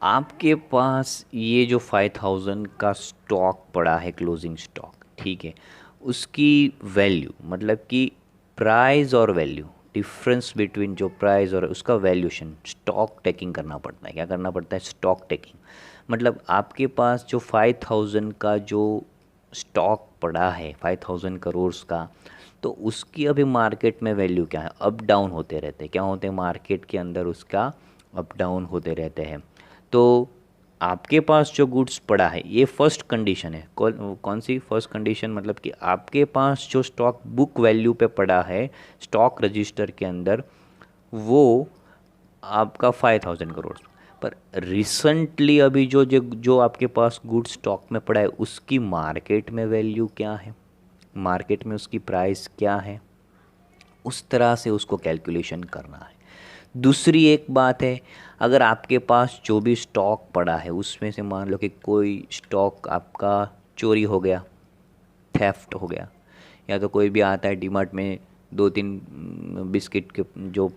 आपके पास ये जो 5,000 का स्टॉक पड़ा है क्लोजिंग स्टॉक, ठीक है, उसकी वैल्यू, मतलब कि प्राइस और वैल्यू, डिफरेंस बिटवीन जो प्राइस और उसका वैल्यूशन, स्टॉक टेकिंग करना पड़ता है। क्या करना पड़ता है? Stock taking. मतलब आपके पास जो 5,000 का जो स्टॉक पड़ा है 5,000 करोड़ का, तो उसकी अभी मार्केट में वैल्यू क्या है? अप डाउन होते रहते हैं। क्या होते हैं? मार्केट के अंदर उसका अप डाउन होते रहते हैं। तो आपके पास जो गुड्स पड़ा है, ये फर्स्ट कंडीशन है। कौन सी फर्स्ट कंडीशन? मतलब कि आपके पास जो स्टॉक बुक वैल्यू पे पड़ा है स्टॉक रजिस्टर के अंदर, वो आपका 5,000 करोड़। पर रिसेंटली अभी जो जो जो आपके पास गुड स्टॉक में पड़ा है उसकी मार्केट में वैल्यू क्या है, मार्केट में उसकी प्राइस क्या है, उस तरह से उसको कैलकुलेशन करना है। दूसरी एक बात है, अगर आपके पास जो भी स्टॉक पड़ा है उसमें से मान लो कि कोई स्टॉक आपका चोरी हो गया, थेफ्ट हो गया, या तो कोई भी आता है डीमार्ट में 2-3 बिस्किट के जो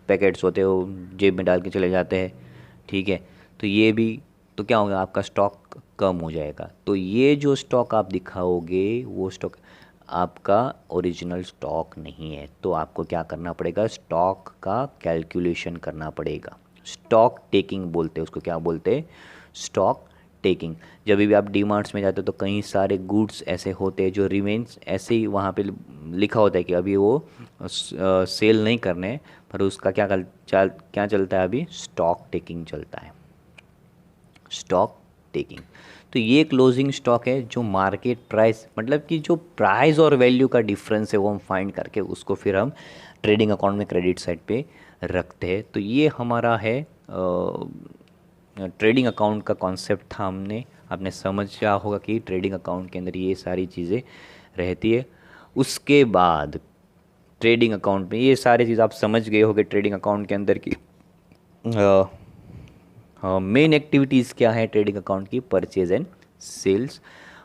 पैकेट्स होते हैं वो जेब में डाल के चले जाते हैं, ठीक है, तो ये भी, तो क्या होगा? आपका स्टॉक कम हो जाएगा। तो ये जो स्टॉक आप दिखाओगे वो स्टॉक आपका ओरिजिनल स्टॉक नहीं है। तो आपको क्या करना पड़ेगा? स्टॉक का कैलकुलेशन करना पड़ेगा। स्टॉक टेकिंग बोलते हैं उसको। क्या बोलते हैं? Stock taking. जब भी आप डी मार्ट्स में जाते हो तो कई सारे गुड्स ऐसे होते हैं जो रिमेन्स ऐसे ही वहाँ पे लिखा होता है कि अभी वो सेल नहीं करने, पर उसका क्या चलता है? अभी स्टॉक टेकिंग चलता है, स्टॉक टेकिंग। तो ये क्लोजिंग स्टॉक है जो मार्केट प्राइस, मतलब कि जो प्राइस और वैल्यू का डिफरेंस है वो हम फाइंड करके उसको फिर हम ट्रेडिंग अकाउंट में क्रेडिट साइड पे रखते हैं। तो ये हमारा है ट्रेडिंग अकाउंट का कॉन्सेप्ट था। आपने समझा होगा कि ट्रेडिंग अकाउंट के अंदर ये सारी चीज़ें रहती है। उसके बाद ट्रेडिंग अकाउंट में ये सारी चीज़ आप समझ गए होंगे ट्रेडिंग अकाउंट के अंदर की मेन एक्टिविटीज़ क्या है ट्रेडिंग अकाउंट की? Purchase and sales.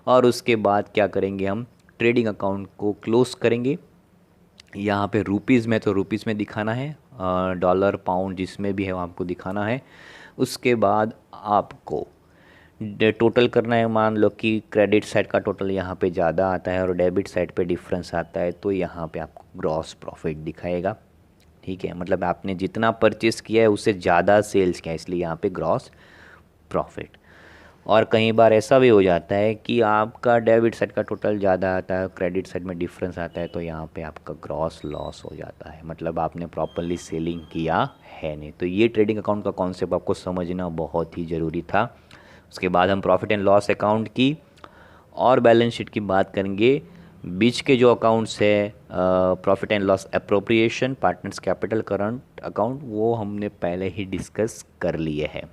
और उसके बाद क्या करेंगे? हम ट्रेडिंग अकाउंट को क्लोज करेंगे। यहाँ पे रुपीज़ में तो रुपीज़ में दिखाना है, डॉलर पाउंड जिसमें भी है वो आपको दिखाना है। उसके बाद आपको टोटल करना है। मान लो कि क्रेडिट साइड का टोटल यहाँ पे ज़्यादा आता है और डेबिट साइड पे डिफरेंस आता है, तो यहाँ पे आपको ग्रॉस प्रॉफिट दिखाएगा, ठीक है। मतलब आपने जितना परचेस किया है उससे ज़्यादा सेल्स किया है, इसलिए यहाँ पे ग्रॉस प्रॉफिट। और कई बार ऐसा भी हो जाता है कि आपका डेबिट साइड का टोटल ज़्यादा आता है, क्रेडिट साइड में डिफरेंस आता है, तो यहाँ पे आपका ग्रॉस लॉस हो जाता है, मतलब आपने प्रॉपरली सेलिंग किया है नहीं। तो ये ट्रेडिंग अकाउंट का कॉन्सेप्ट आपको समझना बहुत ही ज़रूरी था। उसके बाद हम प्रॉफिट एंड लॉस अकाउंट की और बैलेंस शीट की बात करेंगे। बीच के जो अकाउंट्स है profit and loss appropriation, partners capital, current account, वो हमने पहले ही डिस्कस कर लिए हैं।